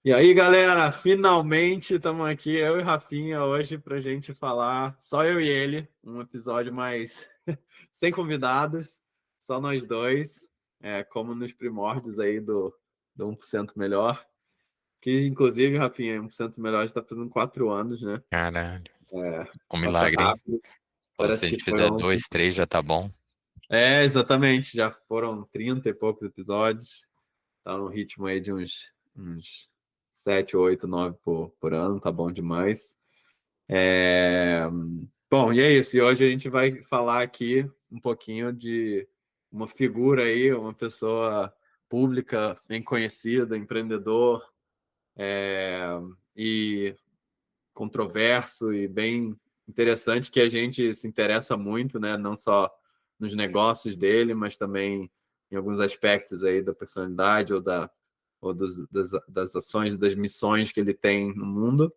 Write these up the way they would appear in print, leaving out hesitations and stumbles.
E aí, galera, finalmente estamos aqui, eu e Rafinha, hoje para a gente falar, só eu e ele, um episódio mais sem convidados, só nós dois, como nos primórdios aí do 1% Melhor, que inclusive, Rafinha, 1% Melhor está fazendo 4 anos, né? Caralho, É, um passa milagre, hein? rápido, Pô, se parece a que gente foi fizer ontem. 2, 3 já tá bom. Exatamente, já foram 30 e poucos episódios, tá no ritmo aí de uns 7, 8, 9 por ano, tá bom demais. É, Bom, e é isso. E hoje a gente vai falar aqui um pouquinho de uma figura aí, uma pessoa pública, bem conhecida, empreendedor, é, e controverso e bem interessante, que a gente se interessa muito, né? Não só nos negócios dele, mas também em alguns aspectos aí da personalidade das ações, das missões que ele tem no mundo,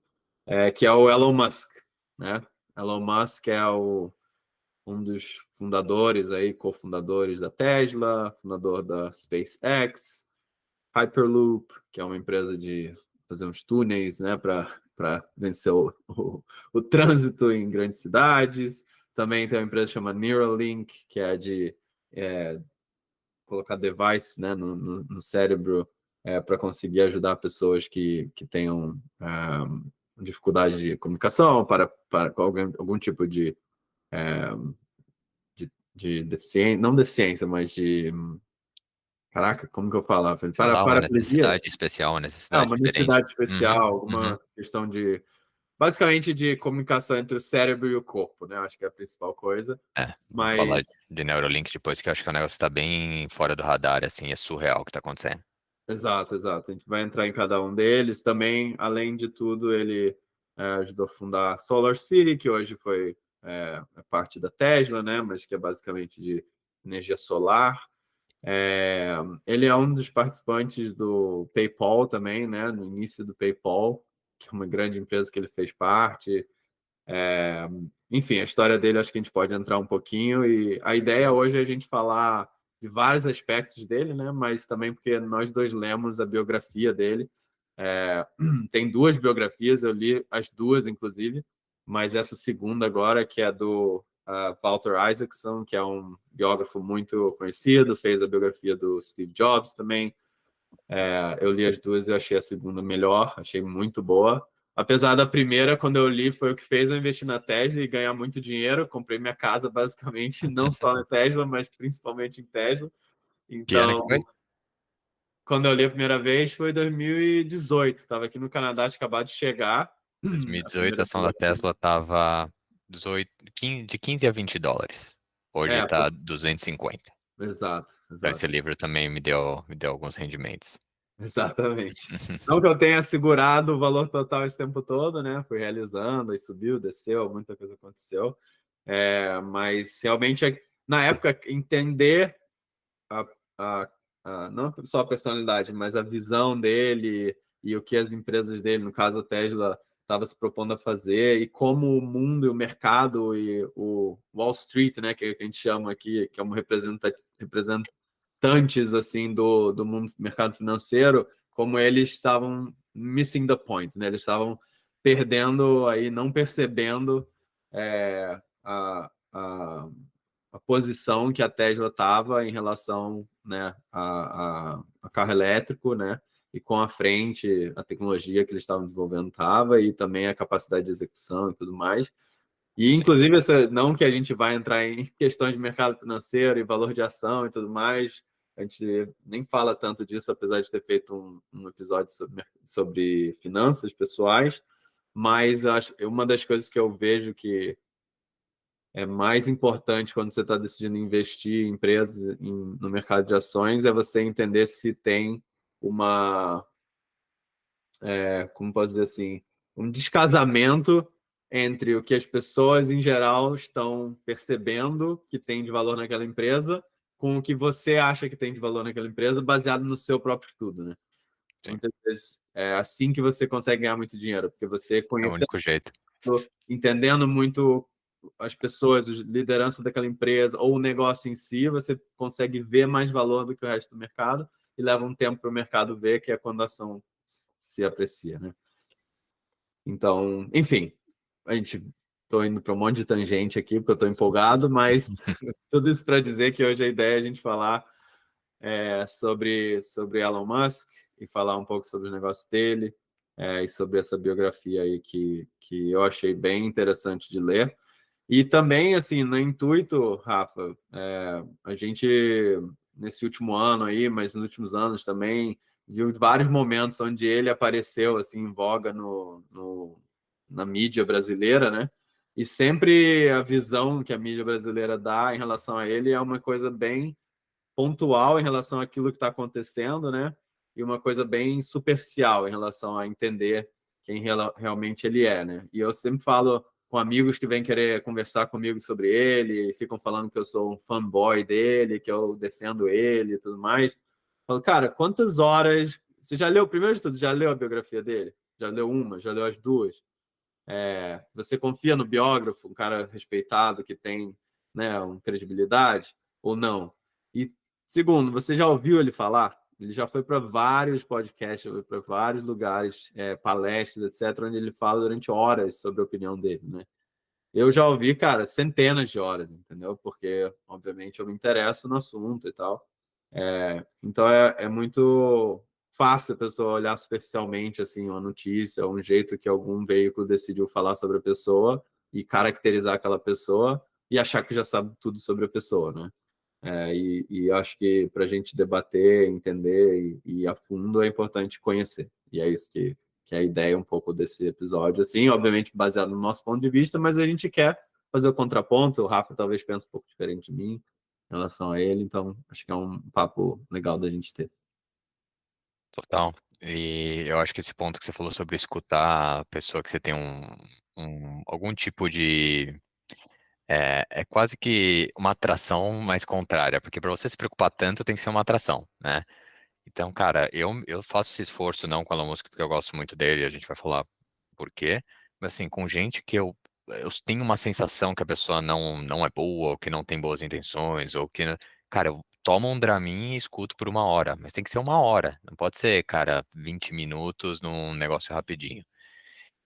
que é o Elon Musk, né? Elon Musk é um dos fundadores aí, cofundadores da Tesla, fundador da SpaceX, Hyperloop, que é uma empresa de fazer uns túneis, né, para vencer o trânsito em grandes cidades. Também tem uma empresa chamada Neuralink, que é de é, colocar device, né, no cérebro, para conseguir ajudar pessoas que tenham dificuldade de comunicação, para algum tipo de deficiência, não deficiência, mas de. Caraca, como que eu falava? Sei lá, uma Paraplegia? necessidade especial, uma Ah, necessidade uma diferente. necessidade especial, Uhum, uhum. alguma questão de. Basicamente de comunicação entre o cérebro e o corpo, né? Acho que é a principal coisa. É, vamos falar Mas, de Neuralink depois, que eu acho que o negócio tá bem fora do radar, assim, é surreal o que tá acontecendo. exato, exato. A gente vai entrar em cada um deles. Também, além de tudo, ele ajudou a fundar a Solar City, que hoje é parte da Tesla, né? Mas que é basicamente de energia solar. É, Ele é um dos participantes do PayPal também, né? No início do PayPal, que é uma grande empresa que ele fez parte. É, Enfim, a história dele acho que a gente pode entrar um pouquinho. E a ideia hoje é a gente falar de vários aspectos dele, né? Mas também porque nós dois lemos a biografia dele. É, Tem duas biografias, eu li as duas, inclusive, mas essa segunda agora, que é do Walter Isaacson, que é um biógrafo muito conhecido, fez a biografia do Steve Jobs também. Eu li as duas e eu achei a segunda melhor, achei muito boa. Apesar da primeira, quando eu li, foi o que fez eu investir na Tesla e ganhar muito dinheiro. Comprei minha casa, basicamente, não só na Tesla, mas principalmente em Tesla. Que ano que foi? Então, quando eu li a primeira vez, foi em 2018. Estava aqui no Canadá, tinha acabado de chegar. A 2018, a primeira ação da viagem. Tesla tava 15 a $20. Hoje É, tá 250. exato, Então, esse exato. livro também me deu alguns rendimentos. Exatamente. Não que eu tenha segurado o valor total esse tempo todo, né? Fui realizando, aí subiu, desceu, muita coisa aconteceu. Mas realmente, na época, entender a, a, não só a personalidade, mas a visão dele e o que as empresas dele, no caso a Tesla, estava se propondo a fazer e como o mundo e o mercado e o Wall Street, né, que a gente chama aqui, que é um representantes assim do mundo mercado financeiro, como eles estavam missing the point, né? Eles estavam perdendo aí, não percebendo a posição que a Tesla estava em relação, né, a carro elétrico, né, e com a frente a tecnologia que eles estavam desenvolvendo estava e também a capacidade de execução e tudo mais. E, Sim. inclusive, não que a gente vai entrar em questões de mercado financeiro e valor de ação e tudo mais, a gente nem fala tanto disso, apesar de ter feito um episódio sobre finanças pessoais, mas eu acho, uma das coisas que eu vejo que é mais importante quando você está decidindo investir em empresas no mercado de ações é você entender se tem uma, como posso dizer assim, um descasamento entre o que as pessoas em geral estão percebendo que tem de valor naquela empresa com o que você acha que tem de valor naquela empresa, baseado no seu próprio estudo, né? Sim, Muitas vezes é assim que você consegue ganhar muito dinheiro, porque você é o conhece, único jeito. entendendo muito as pessoas, a liderança daquela empresa ou o negócio em si, você consegue ver mais valor do que o resto do mercado e leva um tempo para o mercado ver, que é quando a ação se aprecia, né? Então, enfim, a gente tô indo para um monte de tangente aqui, porque eu estou empolgado, mas tudo isso para dizer que hoje a ideia é a gente falar sobre Elon Musk e falar um pouco sobre os negócios dele e sobre essa biografia aí que eu achei bem interessante de ler. E também, assim, no intuito, Rafa, a gente, nesse último ano aí, mas nos últimos anos também, viu vários momentos onde ele apareceu, assim, em voga na mídia brasileira, né? E sempre a visão que a mídia brasileira dá em relação a ele é uma coisa bem pontual em relação àquilo que está acontecendo, né? E uma coisa bem superficial em relação a entender quem realmente ele é, né? E eu sempre falo com amigos que vêm querer conversar comigo sobre ele, ficam falando que eu sou um fanboy dele, que eu defendo ele e tudo mais. Eu falo, cara, quantas horas... Você já leu, primeiro de tudo, já leu a biografia dele? Já leu uma? Já leu as duas? Você confia no biógrafo, um cara respeitado que tem, né, uma credibilidade ou não? E segundo, você já ouviu ele falar? Ele já foi para vários podcasts, para vários lugares, palestras, etc., onde ele fala durante horas sobre a opinião dele, né? Eu já ouvi, cara, centenas de horas, entendeu? Porque, obviamente, eu me interesso no assunto e tal. Então é muito fácil a pessoa olhar superficialmente assim uma notícia, um jeito que algum veículo decidiu falar sobre a pessoa e caracterizar aquela pessoa e achar que já sabe tudo sobre a pessoa, né? E acho que para a gente debater, entender e ir a fundo é importante conhecer. E é isso que é a ideia um pouco desse episódio. Assim, obviamente baseado no nosso ponto de vista, mas a gente quer fazer o contraponto. O Rafa talvez pense um pouco diferente de mim em relação a ele, então acho que é um papo legal da gente ter. Total. E eu acho que esse ponto que você falou sobre escutar a pessoa que você tem algum tipo de. É quase que uma atração mais contrária, porque para você se preocupar tanto tem que ser uma atração, né? Então, cara, eu faço esse esforço não com a Elon Musk porque eu gosto muito dele, a gente vai falar por quê, mas assim, com gente que eu tenho uma sensação que a pessoa não é boa, ou que não tem boas intenções, ou que, cara, eu tomo um Dramin e escuto por uma hora, mas tem que ser uma hora, não pode ser, cara, 20 minutos num negócio rapidinho.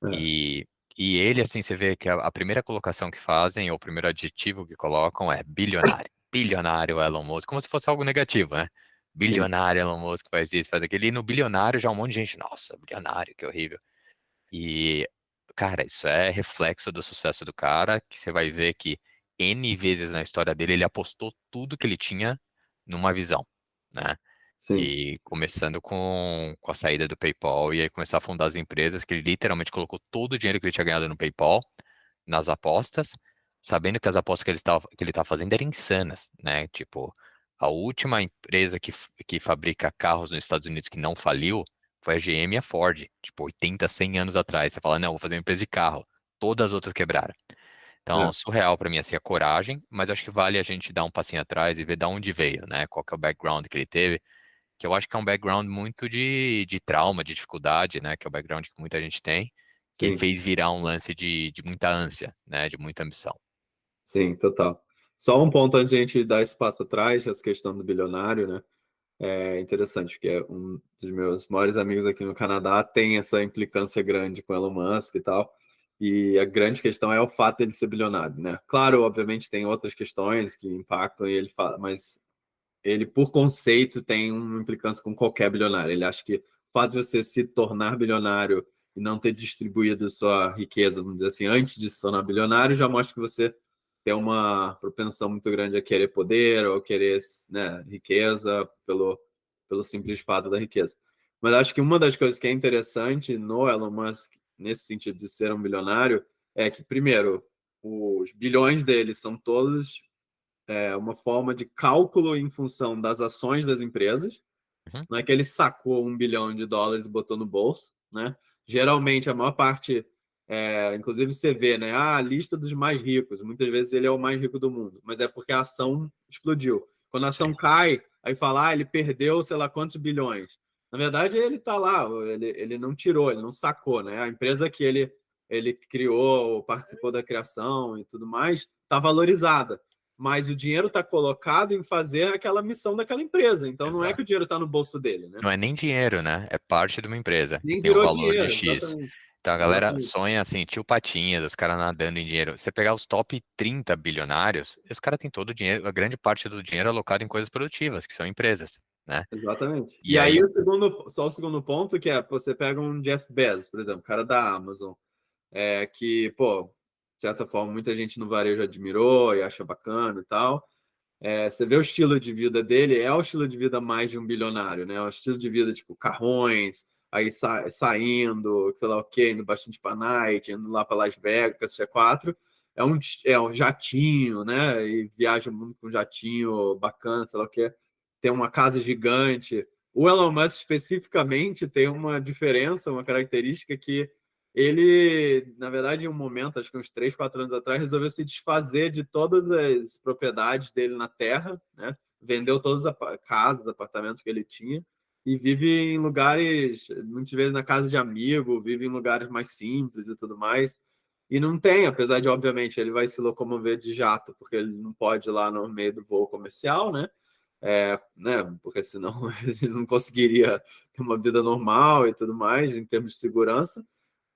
É, E, e ele, assim, você vê que a primeira colocação que fazem, ou o primeiro adjetivo que colocam é bilionário. Bilionário Elon Musk, como se fosse algo negativo, né? sim, Bilionário Elon Musk faz isso, faz aquilo. E no bilionário já um monte de gente, nossa, bilionário, que horrível. E, cara, isso é reflexo do sucesso do cara, que você vai ver que N vezes na história dele ele apostou tudo que ele tinha numa visão, né? sim, E começando com a saída do PayPal e aí começar a fundar as empresas, que ele literalmente colocou todo o dinheiro que ele tinha ganhado no PayPal nas apostas, sabendo que as apostas que ele tava fazendo eram insanas, né? Tipo, a última empresa que fabrica carros nos Estados Unidos que não faliu foi a GM e a Ford, tipo, 80, 100 anos atrás. Você fala, não, vou fazer uma empresa de carro. Todas as outras quebraram. Então, é, surreal para mim, assim, a coragem, mas acho que vale a gente dar um passinho atrás e ver de onde veio, né? Qual que é o background que ele teve, que eu acho que é um background muito de trauma, de dificuldade, né? Que é o background que muita gente tem, que sim, fez virar um lance de muita ânsia, né? De muita ambição. sim, total. Só um ponto antes de a gente dar esse passo atrás, essa questão do bilionário, né? É interessante, porque um dos meus maiores amigos aqui no Canadá tem essa implicância grande com Elon Musk e tal. E a grande questão é o fato dele ser bilionário, né? Claro, obviamente tem outras questões que impactam e ele fala, mas ele, por conceito, tem uma implicância com qualquer bilionário. Ele acha que o fato de você se tornar bilionário e não ter distribuído sua riqueza, vamos dizer assim, antes de se tornar bilionário, já mostra que você tem uma propensão muito grande a querer poder ou querer, né, riqueza pelo simples fato da riqueza. Mas acho que uma das coisas que é interessante no Elon Musk, nesse sentido de ser um bilionário, é que, primeiro, os bilhões dele são todos uma forma de cálculo em função das ações das empresas. Uhum, Não é que ele sacou US$ 1 bilhão e botou no bolso, né? Geralmente, a maior parte, inclusive você vê, né? A lista dos mais ricos. Muitas vezes ele é o mais rico do mundo, mas é porque a ação explodiu. Quando a ação sim, cai, aí fala, ele perdeu sei lá quantos bilhões. Na verdade, ele está lá, ele não tirou, ele não sacou, né? A empresa que ele criou, participou da criação e tudo mais, está valorizada. mas o dinheiro está colocado em fazer aquela missão daquela empresa. Então não é que o Exato. dinheiro está no bolso dele, né? Não é nem dinheiro, né? É parte de uma empresa que Nem tem um virou valor de dinheiro, X. exatamente. Então a galera Exatamente. sonha assim, tio Patinhas, os caras nadando em dinheiro. Você pegar os top 30 bilionários, os caras têm todo o dinheiro, a grande parte do dinheiro alocado em coisas produtivas, que são empresas, né? Exatamente. E E aí, aí, só o segundo ponto, que é, você pega um Jeff Bezos, por exemplo, cara da Amazon, que, pô, de certa forma, muita gente no varejo admirou e acha bacana e tal. Você vê o estilo de vida dele, é o estilo de vida mais de um bilionário, né? É um estilo de vida, tipo, carrões, aí saindo, sei lá o quê, indo bastante pra night, indo lá para Las Vegas, C4. É um jatinho, né? E viaja muito com um jatinho bacana, sei lá o quê. Tem uma casa gigante. O Elon Musk, especificamente, tem uma diferença, uma característica que ele, na verdade, em um momento, acho que uns 3, 4 anos atrás, resolveu se desfazer de todas as propriedades dele na Terra, né? Vendeu todas as casas, apartamentos que ele tinha e vive em lugares, muitas vezes na casa de amigo, vive em lugares mais simples e tudo mais. E não tem, apesar de, obviamente, ele vai se locomover de jato, porque ele não pode ir lá no meio do voo comercial, né? Né? Porque senão ele não conseguiria ter uma vida normal e tudo mais, em termos de segurança.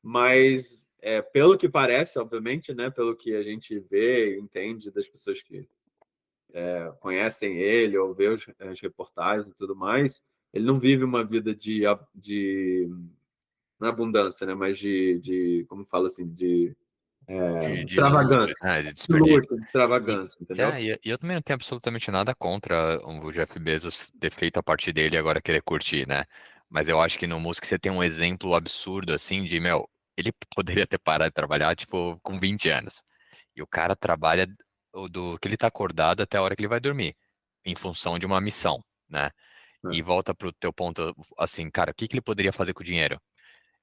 Mas, pelo que parece, obviamente, né, pelo que a gente vê e entende das pessoas que conhecem ele ou vê as reportagens e tudo mais, ele não vive uma vida de não é abundância, né, mas como fala assim, de de luxo, extravagância, né? De de desperdício. luxo, de E, extravagância, entendeu? e eu também não tenho absolutamente nada contra o Jeff Bezos ter feito a parte dele e agora querer curtir, né? Mas eu acho que no Musk você tem um exemplo absurdo, assim, de, meu, ele poderia ter parado de trabalhar, tipo, com 20 anos. E o cara trabalha do que ele tá acordado até a hora que ele vai dormir, em função de uma missão, né? É, E volta pro teu ponto, assim, cara, o que que ele poderia fazer com o dinheiro?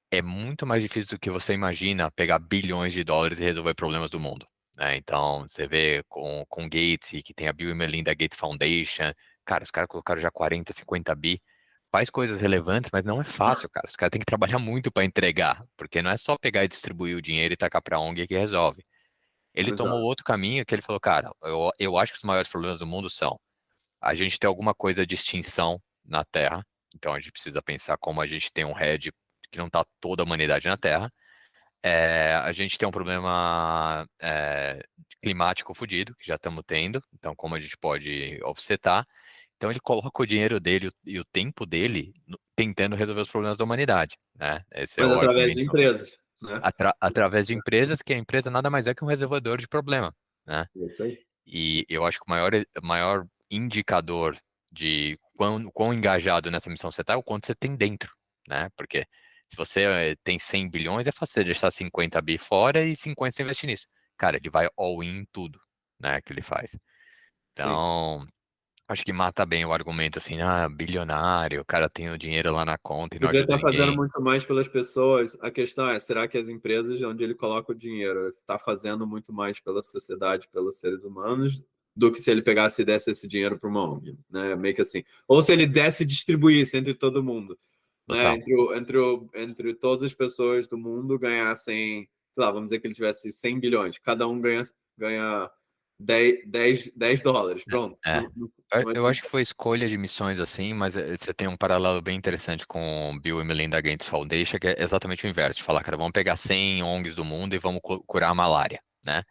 É muito mais difícil do que você imagina pegar bilhões de dólares e resolver problemas do mundo, né? Então, você vê com Gates, que tem a Bill e Melinda Gates Foundation, cara, os caras colocaram já 40, 50 bi, faz coisas relevantes, mas não é fácil, cara. Os caras têm que trabalhar muito para entregar, porque não é só pegar e distribuir o dinheiro e tacar para a ONG que resolve. Ele tomou exato. outro caminho que ele falou, cara, eu acho que os maiores problemas do mundo são a gente ter alguma coisa de extinção na Terra, então a gente precisa pensar como a gente tem um head que não está toda a humanidade na Terra. A gente tem um problema climático fodido, que já estamos tendo, então como a gente pode offsetar. Então ele coloca o dinheiro dele e o tempo dele tentando resolver os problemas da humanidade, né? Esse é Mas o através de argumento. empresas, né? Através de empresas, que a empresa nada mais é que um reservador de problema, né? É isso aí. E eu acho que o maior indicador de quão engajado nessa missão você está é o quanto você tem dentro, né? Porque se você tem 100 bilhões, é fácil você deixar 50 bi fora e 50 você investir nisso. Cara, ele vai all in em tudo, né, que ele faz. Sim. Então, acho que mata bem o argumento assim, bilionário, o cara tem o dinheiro lá na conta e não Podia ajuda estar fazendo ninguém. muito mais pelas pessoas. A questão é, será que as empresas onde ele coloca o dinheiro está fazendo muito mais pela sociedade, pelos seres humanos, do que se ele pegasse e desse esse dinheiro para uma ONG, né? Meio que assim. Ou se ele desse e distribuísse entre todo mundo, né? Total. Entre todas as pessoas do mundo ganhassem, sei lá, vamos dizer que ele tivesse 100 bilhões, cada um ganha 10 dólares, pronto. É. Não, não, Eu não é eu assim. acho que foi escolha de missões assim, mas você tem um paralelo bem interessante com o Bill e Melinda Gates Foundation, que é exatamente o inverso, de falar, cara, vamos pegar 100 ONGs do mundo e vamos curar a malária, né?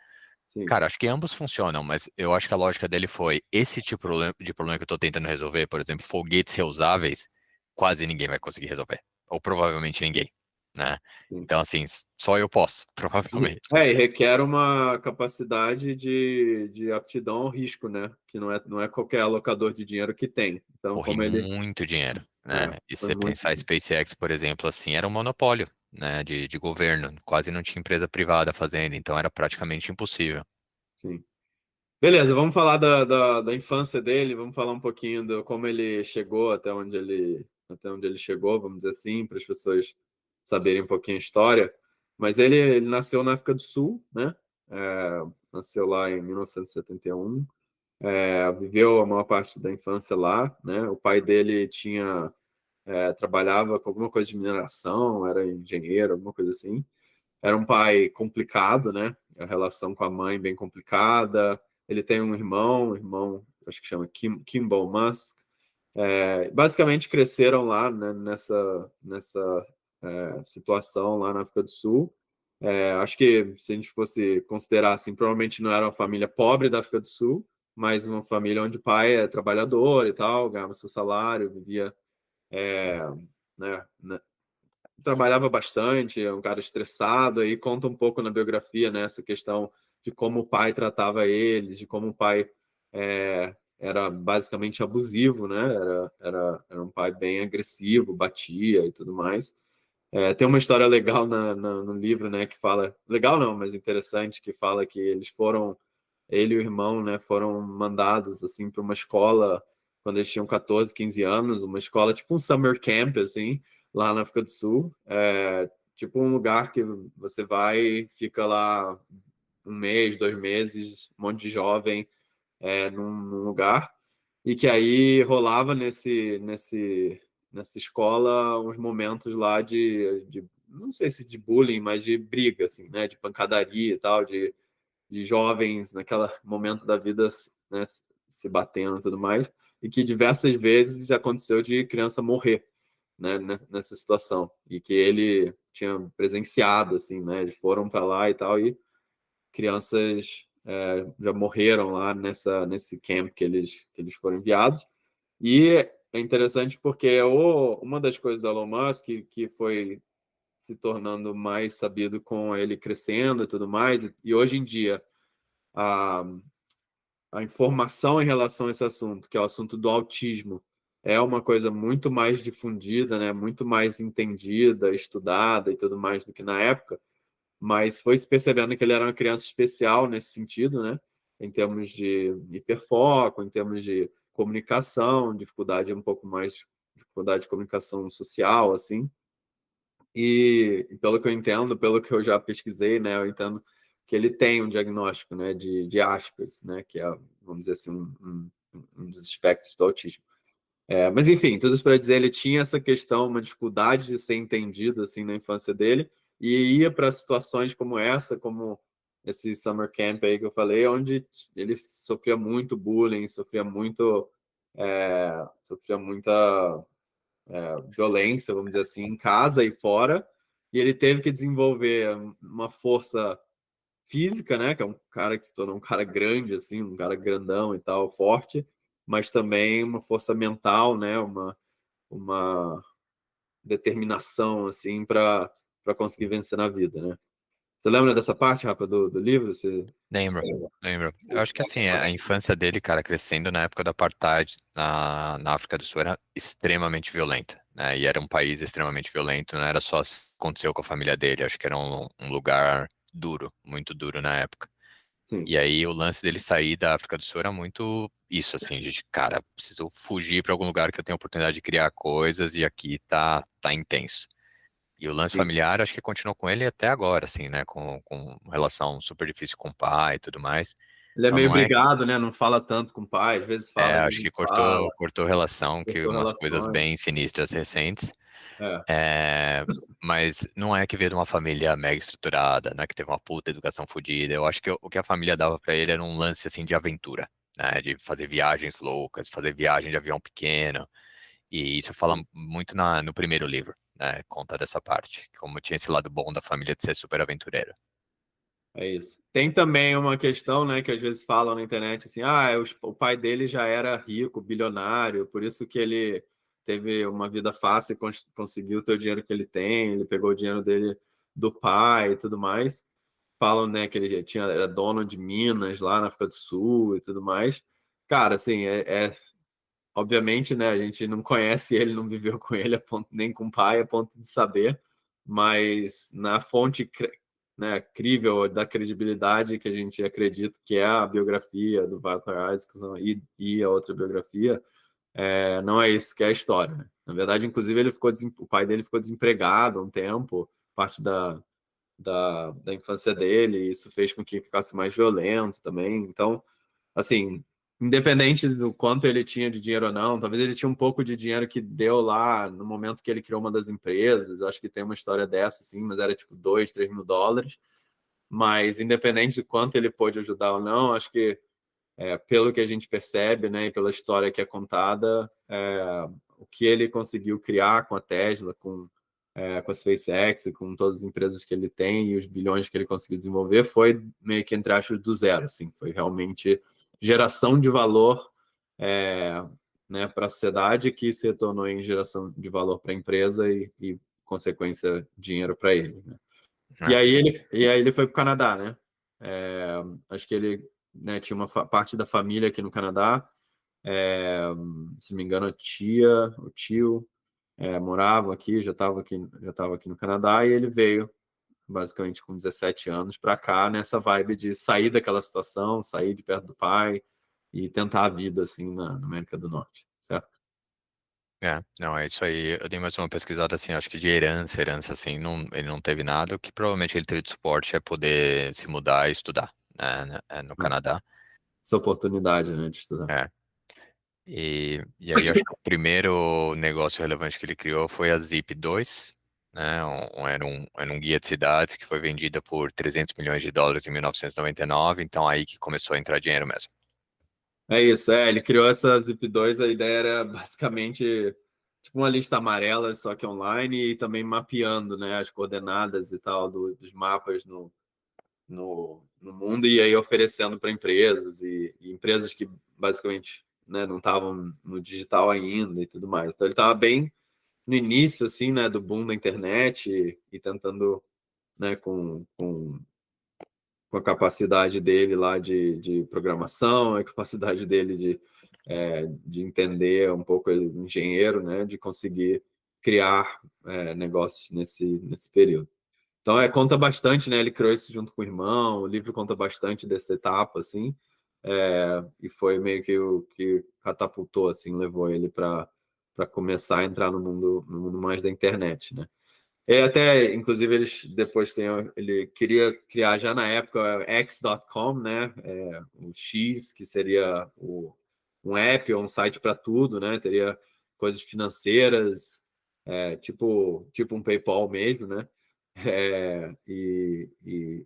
Sim, Cara, acho que ambos funcionam, mas eu acho que a lógica dele foi esse tipo de problema que eu tô tentando resolver, por exemplo, foguetes reusáveis, quase ninguém vai conseguir resolver, ou provavelmente ninguém, né? sim. Então, assim, só eu posso, provavelmente. E requer uma capacidade de aptidão ao risco, né? Que não é qualquer alocador de dinheiro que tem. Então, Corri como ele. muito dinheiro, né? E Foi você muito. pensar a SpaceX, por exemplo, assim, era um monopólio, né, de governo, quase não tinha empresa privada fazendo, então era praticamente impossível. Sim. Beleza, vamos falar da infância dele, vamos falar um pouquinho de como ele chegou até onde ele chegou, vamos dizer assim, para as pessoas saberem um pouquinho a história. Mas ele nasceu na África do Sul, né? Nasceu lá em 1971. Viveu a maior parte da infância lá, né? O pai dele trabalhava com alguma coisa de mineração, era engenheiro, alguma coisa assim. Era um pai complicado, né? A relação com a mãe bem complicada. ele tem um irmão, acho que chama Kimball Musk. Basicamente cresceram lá, né, nessa situação lá na África do Sul. Acho que se a gente fosse considerar assim, provavelmente não era uma família pobre da África do Sul, mas uma família onde o pai é trabalhador e tal, ganhava seu salário, vivia, é, né, trabalhava bastante, é um cara estressado, aí conta um pouco na biografia, né, essa questão de como o pai tratava eles, de como o pai era basicamente abusivo, né, era um pai bem agressivo, batia e tudo mais. Tem uma história legal no livro, né, que fala, legal não, mas interessante, que fala que ele e o irmão, né, foram mandados, assim, para uma escola quando eles tinham 14, 15 anos, uma escola tipo um summer camp, assim, lá na África do Sul. Tipo um lugar que você vai, fica lá um mês, 2 meses, um monte de jovem num lugar, e que aí rolava nessa escola uns momentos lá não sei se de bullying, mas de briga, assim, né, de pancadaria e tal, de jovens naquele momento da vida, né, se batendo e tudo mais, e que diversas vezes já aconteceu de criança morrer, né, nessa situação, e que ele tinha presenciado, assim, né, eles foram para lá e tal, e crianças já morreram lá nesse camp que eles foram enviados. E é interessante porque uma das coisas do Elon Musk que foi se tornando mais sabido com ele crescendo e tudo mais, e hoje em dia a, a informação em relação a esse assunto, que é o assunto do autismo, é uma coisa muito mais difundida, né? Muito mais entendida, estudada e tudo mais do que na época, mas foi se percebendo que ele era uma criança especial nesse sentido, né? Em termos de hiperfoco, em termos de comunicação, dificuldade um pouco mais, dificuldade de comunicação social, assim. E pelo que eu entendo, pelo que eu já pesquisei, né, eu entendo que ele tem um diagnóstico, né, de Asperger, né, que é, vamos dizer assim, um dos espectros do autismo. Mas enfim, tudo isso para dizer, ele tinha essa questão, uma dificuldade de ser entendido assim na infância dele, e ia para situações como essa, como esse summer camp aí que eu falei, onde ele sofria muito bullying, sofria muita violência, vamos dizer assim, em casa e fora, e ele teve que desenvolver uma força física, né, que é um cara que se tornou um cara grande, assim, um cara grandão e tal, forte, mas também uma força mental, né, uma determinação, assim, para conseguir vencer na vida, né. Você lembra dessa parte, Rafa, do livro? Lembro, lembro. Eu acho que assim, a infância dele, cara, crescendo na época do apartheid na África do Sul era extremamente violenta, né? E era um país extremamente violento, não era só o que aconteceu com a família dele, acho que era um lugar duro, muito duro na época. Sim, E aí o lance dele sair da África do Sul era muito isso, assim, de cara, preciso fugir para algum lugar que eu tenha oportunidade de criar coisas e aqui tá intenso. E o lance sim. familiar, acho que continuou com ele até agora, assim, né? Com relação super difícil com o pai e tudo mais. Ele é Então meio não é, brigado, né, não fala tanto com o pai, às vezes fala, às vezes acho não que fala, cortou relação, que cortou umas coisas relações. bem sinistras recentes. É, É, mas não é que veio de uma família mega estruturada, não é que teve uma puta educação fodida. Eu acho que o que a família dava pra ele era um lance, assim, de aventura, né? De fazer viagens loucas, fazer viagem de avião pequeno. E isso fala muito no primeiro livro, né? Conta dessa parte, como tinha esse lado bom da família de ser super aventureiro. é isso. Tem também uma questão, né, que às vezes falam na internet assim, o pai dele já era rico, bilionário, por isso que ele teve uma vida fácil e conseguiu ter o dinheiro que ele tem, ele pegou o dinheiro dele do pai e tudo mais. Falam, né, que ele era dono de minas lá na África do Sul e tudo mais. Cara, assim, obviamente, né, a gente não conhece ele, não viveu com ele, nem com o pai, a ponto de saber, mas na fonte, né, crível da credibilidade que a gente acredita que é a biografia do Walter Isaacson e a outra biografia, não é isso que é a história, né? Na verdade, inclusive, o pai dele ficou desempregado um tempo, parte da infância dele, e isso fez com que ficasse mais violento também. Então, assim, independente do quanto ele tinha de dinheiro ou não, talvez ele tinha um pouco de dinheiro que deu lá no momento que ele criou uma das empresas. Acho que tem uma história dessa, sim, mas era tipo 2, 3 mil dólares. Mas independente de quanto ele pôde ajudar ou não, acho que pelo que a gente percebe, né, e pela história que é contada, o que ele conseguiu criar com a Tesla, com a SpaceX e com todas as empresas que ele tem e os bilhões que ele conseguiu desenvolver foi meio que, entre aspas, do zero. Assim, foi realmente geração de valor, né, para a sociedade, que se tornou em geração de valor para a empresa e, consequência, dinheiro para ele. Né? E É, aí ele foi para o Canadá, né? Acho que ele, né, tinha uma parte da família aqui no Canadá. Se não me engano, a tia, o tio, moravam aqui, já estava aqui no Canadá, e ele veio basicamente com 17 anos para cá, nessa vibe de sair daquela situação, sair de perto do pai e tentar a vida assim na América do Norte, certo? não, é isso aí. Eu dei mais uma pesquisada assim, acho que de herança assim, não, ele não teve nada. O que provavelmente ele teve de suporte é poder se mudar e estudar, né, no Canadá. Essa oportunidade, né, de estudar. É. E aí acho que o primeiro negócio relevante que ele criou foi a Zip 2, né? Era um guia de cidades que foi vendida por 300 milhões de dólares em 1999, então aí que começou a entrar dinheiro mesmo. É isso, ele criou essa Zip 2, a ideia era basicamente tipo uma lista amarela, só que online, e também mapeando, né, as coordenadas e tal dos mapas no mundo, e aí oferecendo para empresas e empresas que basicamente, né, não estavam no digital ainda e tudo mais. Então ele estava bem no início assim, né, do boom da internet e tentando, né, com a capacidade dele lá de programação, a capacidade dele de entender um pouco, ele, engenheiro, né, de conseguir criar negócios nesse período. Então, conta bastante, né? Ele criou isso junto com o irmão, o livro conta bastante dessa etapa, assim, e foi meio que o que catapultou, assim, levou ele para começar a entrar no mundo mais da internet, né? E até, inclusive, ele queria criar já na época X.com, né? O X, que seria um app ou um site para tudo, né? Teria coisas financeiras, tipo um PayPal mesmo, né? E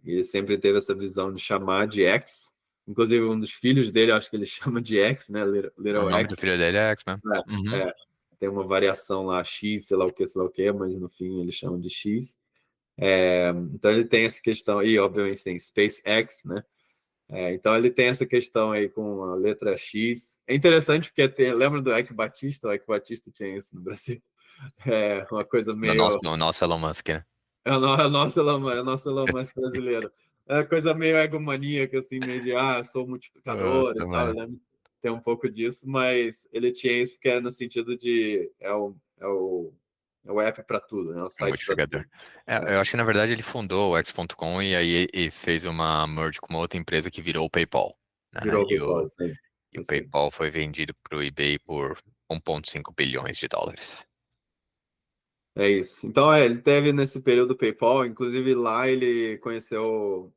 ele sempre teve essa visão de chamar de X. Inclusive, um dos filhos dele, acho que ele chama de X, né? O Little nome do X. filho dele é X-Men. É, Uhum. tem uma variação lá, X, sei lá o que, mas no fim eles chamam de X. Então ele tem essa questão, e obviamente tem SpaceX, né? Então ele tem essa questão aí com a letra X. É interessante porque lembra do Ike Batista? O Ike Batista tinha isso no Brasil. Uma coisa No nosso, meio. no nosso Elon Musk, né? É o nosso Elon Musk brasileiro. É uma coisa meio egomaníaca, assim, meio de, sou multiplicador e Nossa, tal. mano. Eu lembro, tem um pouco disso, mas ele tinha isso porque era no sentido de, é o app para tudo, né? O É um site para modificador. tudo. É, Eu acho que na verdade ele fundou o X.com e aí e fez uma merge com uma outra empresa que virou o PayPal, né? virou o PayPal, isso aí. E o Isso aí. PayPal foi vendido para o eBay por 1,5 bilhões de dólares. É isso. Então, ele teve nesse período do PayPal, inclusive lá ele conheceu,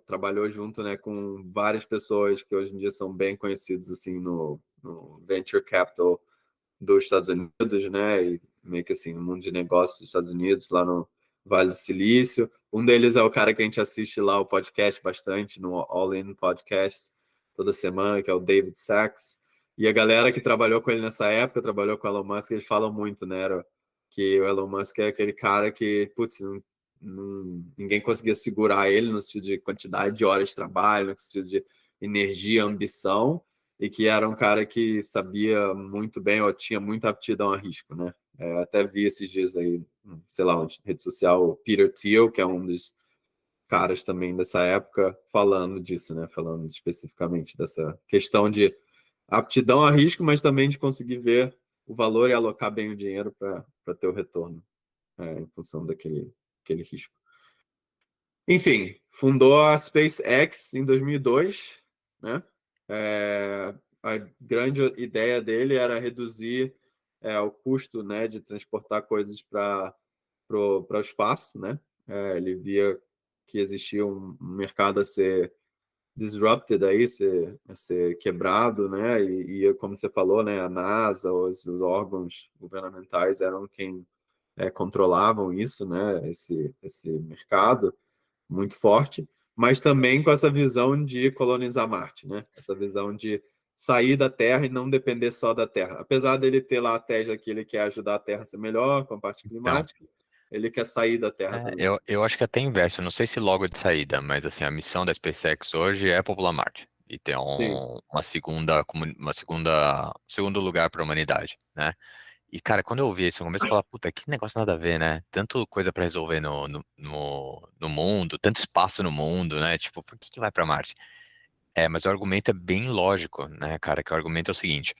trabalhou junto, né, com várias pessoas que hoje em dia são bem conhecidas assim no venture capital dos Estados Unidos, né, e meio que assim no mundo de negócios dos Estados Unidos, lá no Vale do Silício. Um deles é o cara que a gente assiste lá o podcast bastante, no All In Podcast, toda semana, que é o David Sachs. E a galera que trabalhou com ele nessa época, trabalhou com o Elon Musk, eles falam muito, né, que o Elon Musk é aquele cara que, putz, ninguém conseguia segurar ele no sentido de quantidade de horas de trabalho, no sentido de energia, ambição, e que era um cara que sabia muito bem, ou tinha muita aptidão a risco, né? Até vi esses dias aí, sei lá, uma rede social, o Peter Thiel, que é um dos caras também dessa época, falando disso, né? Falando especificamente dessa questão de aptidão a risco, mas também de conseguir ver o valor e alocar bem o dinheiro para ter o retorno, em função daquele risco. Enfim, fundou a SpaceX em 2002, né? A grande ideia dele era reduzir o custo, né, de transportar coisas para o espaço, né? Ele via que existia um mercado a ser disrupted aí, a ser quebrado, né? E como você falou, né, a NASA, os órgãos governamentais eram quem controlavam isso, né? Esse mercado muito forte. mas também com essa visão de colonizar Marte, né? Essa visão de sair da Terra e não depender só da Terra. Apesar dele ter lá a tese que ele quer ajudar a Terra a ser melhor com a parte Então, climática, ele quer sair da Terra também. eu acho que até inverso, eu não sei se logo de saída, mas assim, a missão da SpaceX hoje é popular Marte e ter Sim, uma segunda, segundo lugar para a humanidade, né? E, cara, quando eu ouvi isso no começo, eu falava, puta, que negócio nada a ver, né? Tanto coisa pra resolver no mundo, tanto espaço no mundo, né? Tipo, por que que vai pra Marte? Mas o argumento é bem lógico, né, cara? Que o argumento é o seguinte: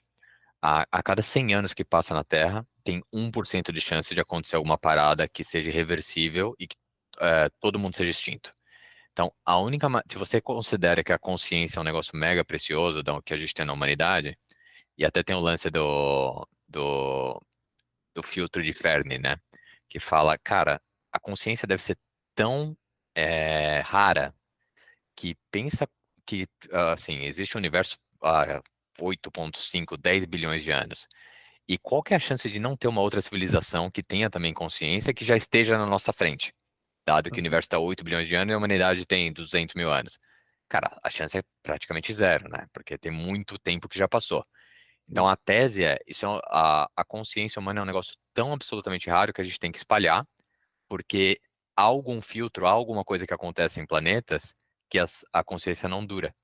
a cada 100 anos que passa na Terra, tem 1% de chance de acontecer alguma parada que seja irreversível e que todo mundo seja extinto. Então, se você considera que a consciência é um negócio mega precioso que a gente tem na humanidade, e até tem o lance do filtro de Fermi, né? Que fala, cara, a consciência deve ser tão rara que pensa que, assim, existe um universo há 8,5, 10 bilhões de anos. E qual que é a chance de não ter uma outra civilização que tenha também consciência que já esteja na nossa frente? Dado que o universo está 8 bilhões de anos e a humanidade tem 200 mil anos. Cara, a chance é praticamente zero, né? Porque tem muito tempo que já passou. Então sim. a tese a consciência humana é um negócio tão absolutamente raro que a gente tem que espalhar, porque há algum filtro, há alguma coisa que acontece em planetas que a consciência não dura.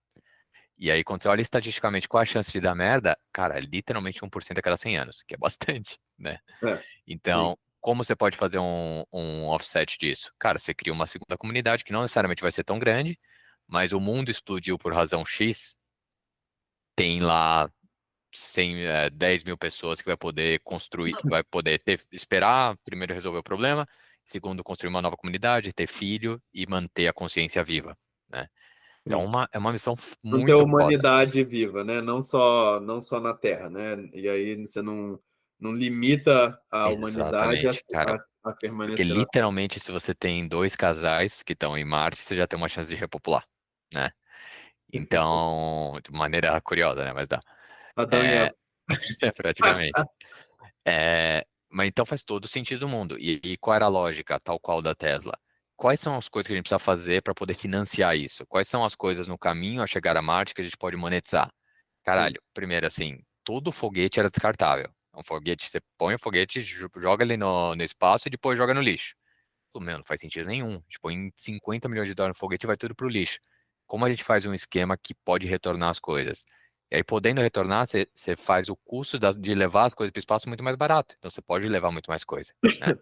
E aí, quando você olha estatisticamente qual a chance de dar merda, cara, é literalmente 1% a cada 100 anos, que é bastante, né? É, sim. Então, como você pode fazer um offset disso? Cara, você cria uma segunda comunidade que não necessariamente vai ser tão grande, mas o mundo explodiu por razão X, tem lá 10 mil pessoas que vai poder construir, que vai poder esperar, primeiro resolver o problema, segundo construir uma nova comunidade, ter filho e manter a consciência viva, né? Então Sim. é uma missão Manter a muito foda. humanidade viva, né? Não só na Terra, né? E aí você não limita a humanidade a, Exatamente, cara. a, a Porque permanecer na Terra. literalmente, se você tem dois casais que estão em Marte, você já tem uma chance de repopular, né? Então, de maneira curiosa, né? Mas dá. Adão e É, Eva. praticamente. Mas então faz todo o sentido do mundo. E qual era a lógica, tal qual da Tesla? Quais são as coisas que a gente precisa fazer para poder financiar isso? Quais são as coisas no caminho a chegar a Marte que a gente pode monetizar? Sim, Caralho, primeiro assim, todo foguete era descartável. Um foguete, você põe o foguete, joga ele no espaço e depois joga no lixo. Pô, meu, não faz sentido nenhum. Tipo, em 50 milhões de dólares no foguete vai tudo pro lixo. Como a gente faz um esquema que pode retornar as coisas? E aí, podendo retornar, você faz o custo de levar as coisas para o espaço muito mais barato. Então, você pode levar muito mais coisa, né?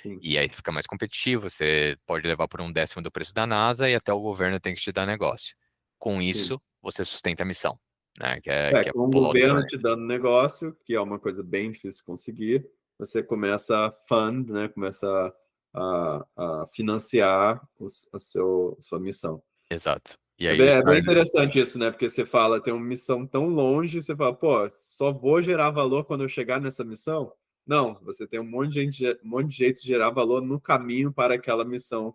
sim, E aí fica mais competitivo, você pode levar por 1/10 do preço da NASA e até o governo tem que te dar negócio. Com sim. isso, você sustenta a missão, né? É, Que é com o pular outro governo planeta. te dando negócio, que é uma coisa bem difícil de conseguir, você começa a fund, né? Começa a financiar sua missão. Exato. E É aí, bem, é bem Starlink. interessante isso, né? Porque você fala, tem uma missão tão longe, você fala, pô, só vou gerar valor quando eu chegar nessa missão? Não, você tem um monte de jeito de gerar valor no caminho para aquela missão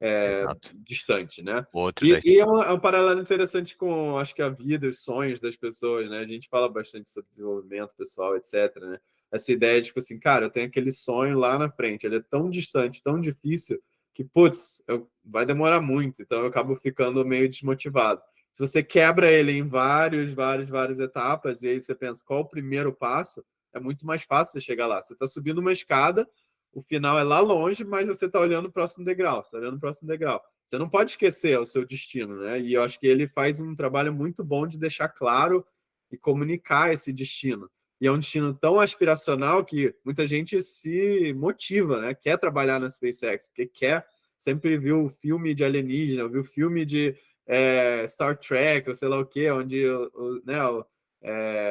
Exato. distante, né? Outro E, da. e é um paralelo interessante com, acho que a vida, os sonhos das pessoas, né? A gente fala bastante sobre desenvolvimento pessoal, etc, né? Essa ideia de, tipo assim, cara, eu tenho aquele sonho lá na frente, ele é tão distante, tão difícil, que, putz, vai demorar muito, então eu acabo ficando meio desmotivado. Se você quebra ele em várias etapas, e aí você pensa, qual o primeiro passo? É muito mais fácil você chegar lá. Você está subindo uma escada, o final é lá longe, mas você está olhando o próximo degrau, você está olhando o próximo degrau. Você não pode esquecer o seu destino, né? E eu acho que ele faz um trabalho muito bom de deixar claro e comunicar esse destino. E é um destino tão aspiracional que muita gente se motiva, né? Quer trabalhar na SpaceX, porque sempre viu filme de alienígena, viu filme de Star Trek, ou sei lá o quê, onde né,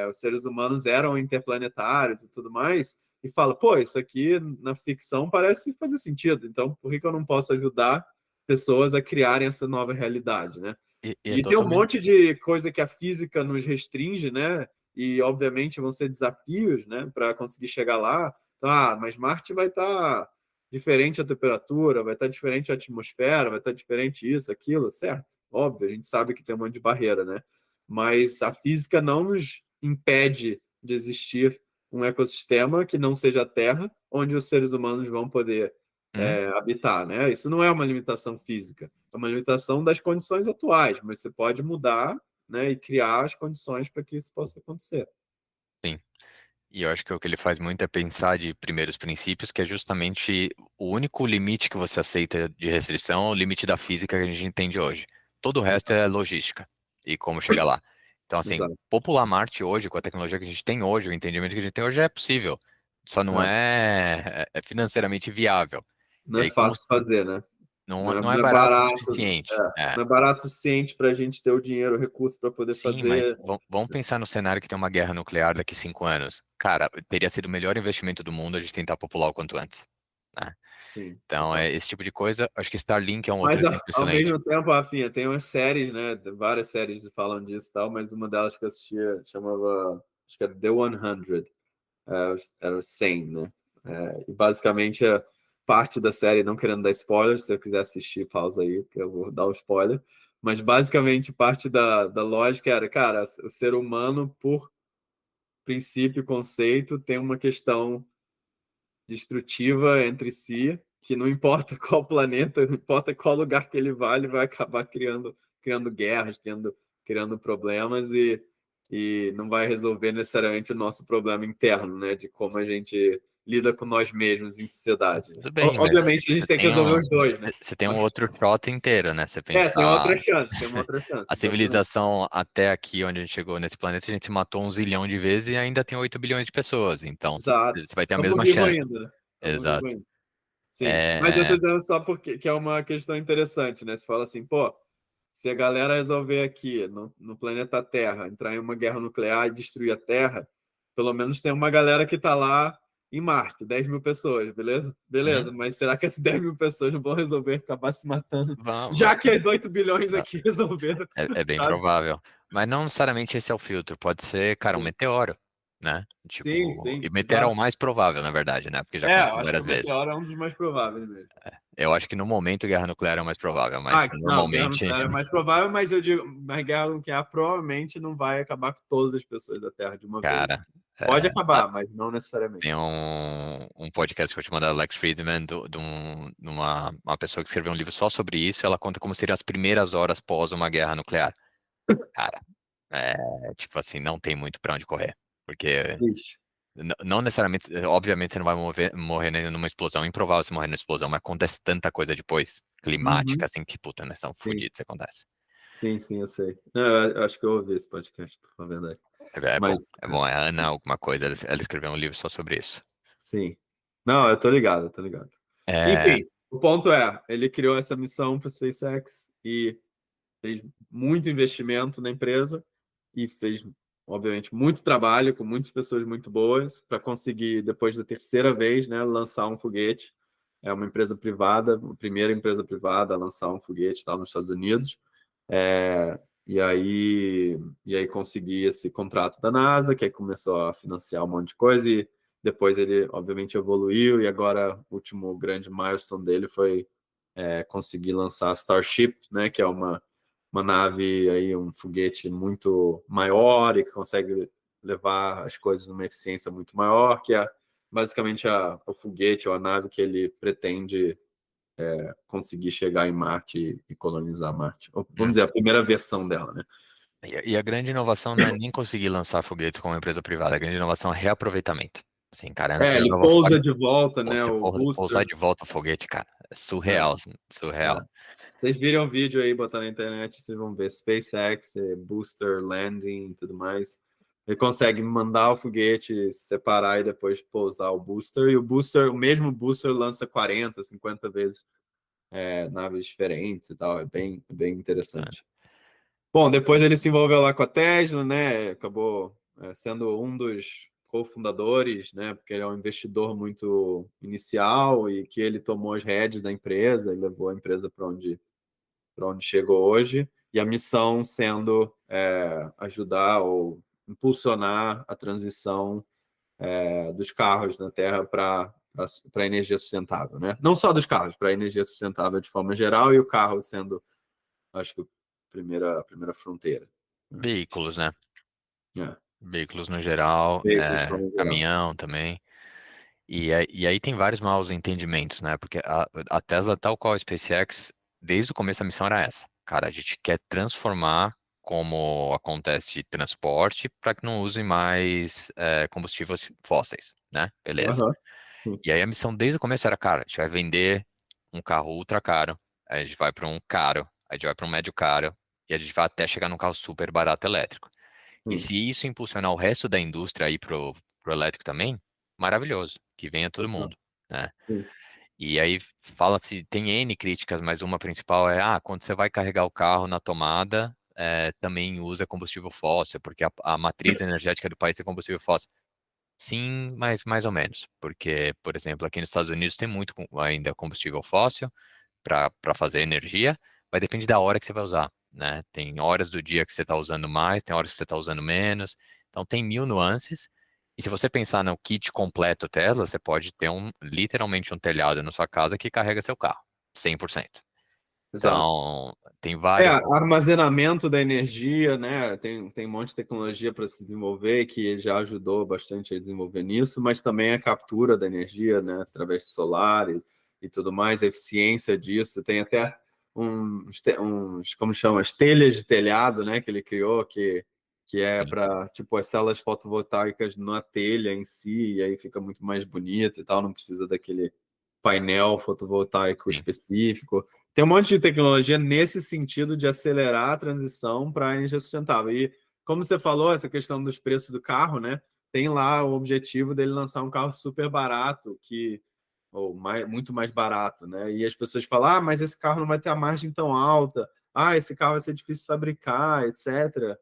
os seres humanos eram interplanetários e tudo mais, e fala, pô, isso aqui na ficção parece fazer sentido, então por que que eu não posso ajudar pessoas a criarem essa nova realidade, né? E é E tem um totalmente. monte de coisa que a física nos restringe, né? E obviamente vão ser desafios, né, para conseguir chegar lá. Então, mas Marte vai estar diferente a temperatura, vai estar diferente a atmosfera, vai estar diferente isso, aquilo, certo? Óbvio, a gente sabe que tem um monte de barreira, né? Mas a física não nos impede de existir um ecossistema que não seja a Terra, onde os seres humanos vão poder Hum? habitar, né? Isso não é uma limitação física. é uma limitação das condições atuais, mas você pode mudar, né, e criar as condições para que isso possa acontecer. Sim. E eu acho que o que ele faz muito é pensar de primeiros princípios, que é justamente o único limite que você aceita de restrição é o limite da física que a gente entende hoje. Todo o resto é logística e como chegar lá. Então, assim, Exato. popular Marte hoje, com a tecnologia que a gente tem hoje, o entendimento que a gente tem hoje é possível. Só não É. é financeiramente viável. Não E é aí, como fácil fazer, né? não é Não é barato o barato, suficiente. É. não é barato o suficiente para a gente ter o dinheiro, o recurso para poder Sim, mas fazer. vamos pensar no cenário que tem uma guerra nuclear daqui 5 anos. Cara, teria sido o melhor investimento do mundo a gente tentar popular o quanto antes, né? Sim, Então, total. esse tipo de coisa, acho que Starlink é um outro Mas exemplo ao excelente. mesmo tempo, Rafinha, tem umas séries, né? Várias séries falando disso e tal, mas uma delas que eu assistia chamava, acho que era The 100, era o 100, né? E basicamente a parte da série, não querendo dar spoiler, se eu quiser assistir, pausa aí, que eu vou dar o spoiler. Mas basicamente parte da lógica era, cara, o ser humano, por princípio e conceito, tem uma questão destrutiva entre si, que não importa qual planeta, não importa qual lugar que ele vai, ele vai acabar criando guerras, criando problemas e não vai resolver necessariamente o nosso problema interno, né? De como a gente lida com nós mesmos em sociedade. Tudo bem, mas Obviamente, a gente tem que resolver os dois, né? você tem um Mas, outro shot inteiro, né? Você tem uma pensar outra chance, tem uma outra chance, a exatamente. civilização até aqui, onde a gente chegou nesse planeta, a gente se matou 1 zilhão de vezes e ainda tem 8 bilhões de pessoas. Então, Exato. você vai ter a Estamos mesma vivos chance. ainda, né? Estamos vivos Exato. ainda. Sim, mas eu tô É, dizendo só porque que é uma questão interessante, né? Você fala assim, pô, se a galera resolver aqui no planeta Terra entrar em uma guerra nuclear e destruir a Terra, pelo menos tem uma galera que tá lá em Marte, 10 mil pessoas, beleza? uhum, Beleza, mas será que essas 10 mil pessoas não vão resolver acabar se matando, vamos. já que as 8 bilhões aqui resolveram, É bem sabe? provável. Mas não necessariamente esse é o filtro. Pode ser, cara, um Sim, meteoro, né? sim, Tipo, e sim, meteoro é o exato. mais provável, na verdade, né? Porque já Eu aconteceu acho que várias o vezes. meteoro é um dos mais prováveis mesmo. Eu acho que no momento guerra nuclear é o mais provável, mas Não, guerra normalmente, nuclear é mais provável, mas eu digo, mas guerra nuclear provavelmente não vai acabar com todas as pessoas da Terra de uma vez. cara, Pode é, acabar, mas não necessariamente. tem um podcast que eu te mandei, Alex Friedman, de uma pessoa que escreveu um livro só sobre isso. Ela conta como seriam as primeiras horas pós uma guerra nuclear. Cara, tipo assim, não tem muito pra onde correr. Porque Ixi. não necessariamente, obviamente você não vai morrer nem numa explosão, é improvável você morrer numa explosão, mas acontece tanta coisa depois, climática, Uhum. assim, que puta, né, são Sim, fodidos, acontece. sim, sim, eu sei. Não, eu acho que eu ouvi esse podcast, pra falar a verdade. É bom, Mas, é bom, é a Ana alguma coisa, ela escreveu um livro só sobre isso. sim. Não, eu tô ligado, eu tô ligado. É, Enfim, o ponto é, ele criou essa missão para o SpaceX e fez muito investimento na empresa e fez, obviamente, muito trabalho com muitas pessoas muito boas para conseguir, depois da terceira vez, né, lançar um foguete. É uma empresa privada, a primeira empresa privada a lançar um foguete tal nos Estados Unidos. É, e aí consegui esse contrato da NASA, que aí começou a financiar um monte de coisa e depois ele, obviamente, evoluiu e agora o último grande milestone dele foi conseguir lançar a Starship, né, que é uma nave aí, um foguete muito maior e que consegue levar as coisas numa eficiência muito maior, que é basicamente o foguete ou a nave que ele pretende conseguir chegar em Marte e colonizar Marte. Vamos hum. dizer, a primeira versão dela, né? E a grande inovação não é nem conseguir lançar foguetes como uma empresa privada, a grande inovação é reaproveitamento. Assim, cara, antes você Ele jogava fora, pousa de volta, pô, né? você O pousar booster. de volta o foguete, cara, é É, surreal, assim, surreal. é. Vocês viram o vídeo aí, botar na internet, vocês vão ver SpaceX, booster landing e tudo mais. Ele consegue mandar o foguete, separar e depois pousar o booster. E o mesmo booster lança 40, 50 vezes naves diferentes e tal. É bem interessante. Bom, depois ele se envolveu lá com a Tesla, né? Acabou sendo um dos cofundadores, né? Porque ele é um investidor muito inicial e que ele tomou as rédeas da empresa e levou a empresa para onde chegou hoje. E a missão sendo ajudar ou impulsionar a transição dos carros na Terra para energia sustentável, né? Não só dos carros, para energia sustentável de forma geral e o carro sendo, acho que, a primeira fronteira. Né? Veículos, né? É. Veículos no geral, Veículos de forma geral. caminhão também. E aí tem vários maus entendimentos, né? Porque a Tesla, tal qual a SpaceX, desde o começo a missão era essa. Cara, a gente quer transformar como acontece transporte para que não usem mais combustíveis fósseis, né? Beleza. Aham. Sim. E aí a missão desde o começo era, cara, a gente vai vender um carro ultra caro, aí a gente vai para um caro, aí a gente vai para um médio caro, e a gente vai até chegar num carro super barato elétrico. E Sim. se isso impulsionar o resto da indústria aí pro elétrico também, maravilhoso, que venha todo Total. mundo, né? Sim. E aí fala-se, tem N críticas, mas uma principal é, quando você vai carregar o carro na tomada, também usa combustível fóssil, porque a matriz energética do país é combustível fóssil. Sim, mas mais ou menos, porque, por exemplo, aqui nos Estados Unidos tem muito ainda combustível fóssil para fazer energia, mas depende da hora que você vai usar, né? Tem horas do dia que você está usando mais, tem horas que você está usando menos, então tem mil nuances. E se você pensar no kit completo Tesla, você pode ter literalmente um telhado na sua casa que carrega seu carro, 100%. Exato. Então, tem vários. Armazenamento da energia, né? Tem um monte de tecnologia para se desenvolver que já ajudou bastante a desenvolver nisso, mas também a captura da energia, né? Através de solar e tudo mais, a eficiência disso. Tem até como chama, as telhas de telhado, né? Que ele criou, que é para, tipo, as células fotovoltaicas na telha em si, e aí fica muito mais bonito e tal, não precisa daquele painel fotovoltaico Sim, específico. Tem um monte de tecnologia nesse sentido de acelerar a transição para a energia sustentável. E, como você falou, essa questão dos preços do carro, né? Tem lá o objetivo dele lançar um carro super barato, ou muito mais barato, né? E as pessoas falam: mas esse carro não vai ter a margem tão alta, esse carro vai ser difícil de fabricar, etc.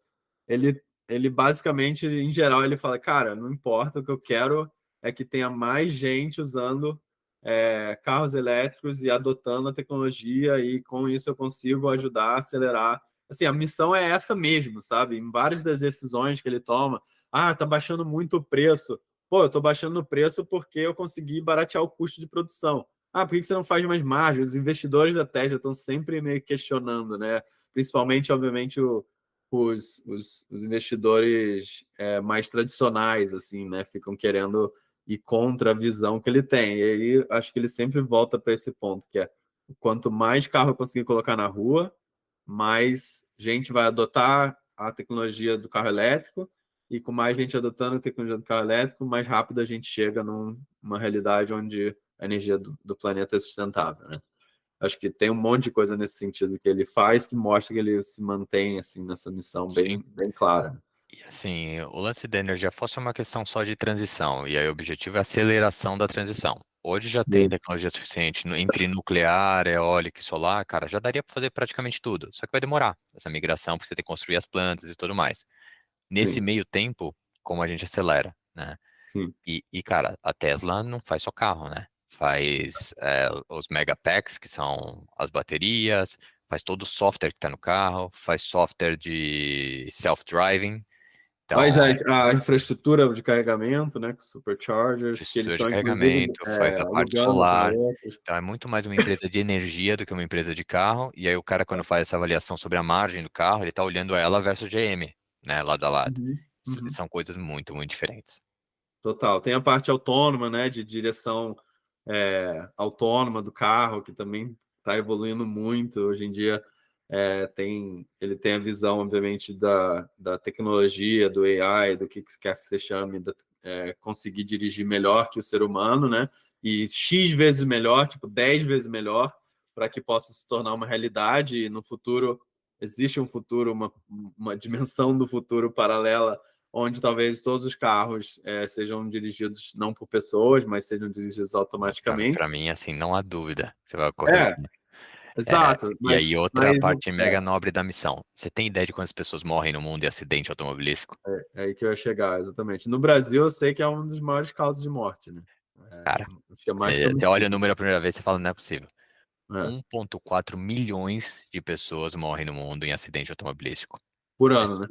Ele basicamente, em geral, ele fala: cara, não importa, o que eu quero é que tenha mais gente usando carros elétricos e adotando a tecnologia, e com isso eu consigo ajudar a acelerar. Assim, a missão é essa mesmo, sabe? Em várias das decisões que ele toma, tá baixando muito o preço. Pô, eu tô baixando o preço porque eu consegui baratear o custo de produção. Por que você não faz mais margem? Os investidores da Tesla estão sempre meio questionando, né? Principalmente, obviamente, os investidores mais tradicionais, assim, né? Ficam querendo ir contra a visão que ele tem. E aí acho que ele sempre volta para esse ponto, que é quanto mais carro eu conseguir colocar na rua, mais gente vai adotar a tecnologia do carro elétrico, e com mais gente adotando a tecnologia do carro elétrico, mais rápido a gente chega numa realidade onde a energia do planeta é sustentável, né? Acho que tem um monte de coisa nesse sentido que ele faz que mostra que ele se mantém assim nessa missão sim. bem, bem clara. E assim, o lance da energia fóssil é uma questão só de transição, e aí o objetivo é a aceleração da transição. Hoje já tem Isso. tecnologia suficiente entre nuclear, eólica e solar, cara, já daria para fazer praticamente tudo. Só que vai demorar essa migração, porque você tem que construir as plantas e tudo mais. Nesse Sim, meio tempo, como a gente acelera, né? sim. Cara, a Tesla não faz só carro, né? Faz os Megapacks, que são as baterias, faz todo o software que está no carro, faz software de self-driving. Faz Então, a infraestrutura de carregamento, né, com superchargers, que eles estrutura de estão, inclusive, carregamento, faz a parte alugando para solar. outros. Então, é muito mais uma empresa de energia do que uma empresa de carro. E aí, o cara, quando faz essa avaliação sobre a margem do carro, ele está olhando ela versus GM, né, lado a lado. Uhum, uhum. São coisas muito, muito diferentes. Total. Tem a parte autônoma, né, de direção autônoma do carro, que também está evoluindo muito. Hoje em dia, ele tem a visão, obviamente, da tecnologia, do AI, do que quer que você chame, conseguir dirigir melhor que o ser humano, né? E X vezes melhor, tipo 10 vezes melhor, para que possa se tornar uma realidade. E no futuro, existe um futuro, uma dimensão do futuro paralela, onde talvez todos os carros sejam dirigidos não por pessoas, mas sejam dirigidos automaticamente. Para mim, assim, não há dúvida que você vai ocorrer. É, exato, E aí, mas, outra mas parte mega nobre da missão. Você tem ideia de quantas pessoas morrem no mundo em acidente automobilístico? é aí que eu ia chegar, exatamente. No Brasil, eu sei que é um dos maiores causas de morte, né? Cara, Acho que é mais que você olha o homicídio. número a primeira vez e fala, não é possível. É, 1,4 milhões de pessoas morrem no mundo em acidente automobilístico. por É ano, né?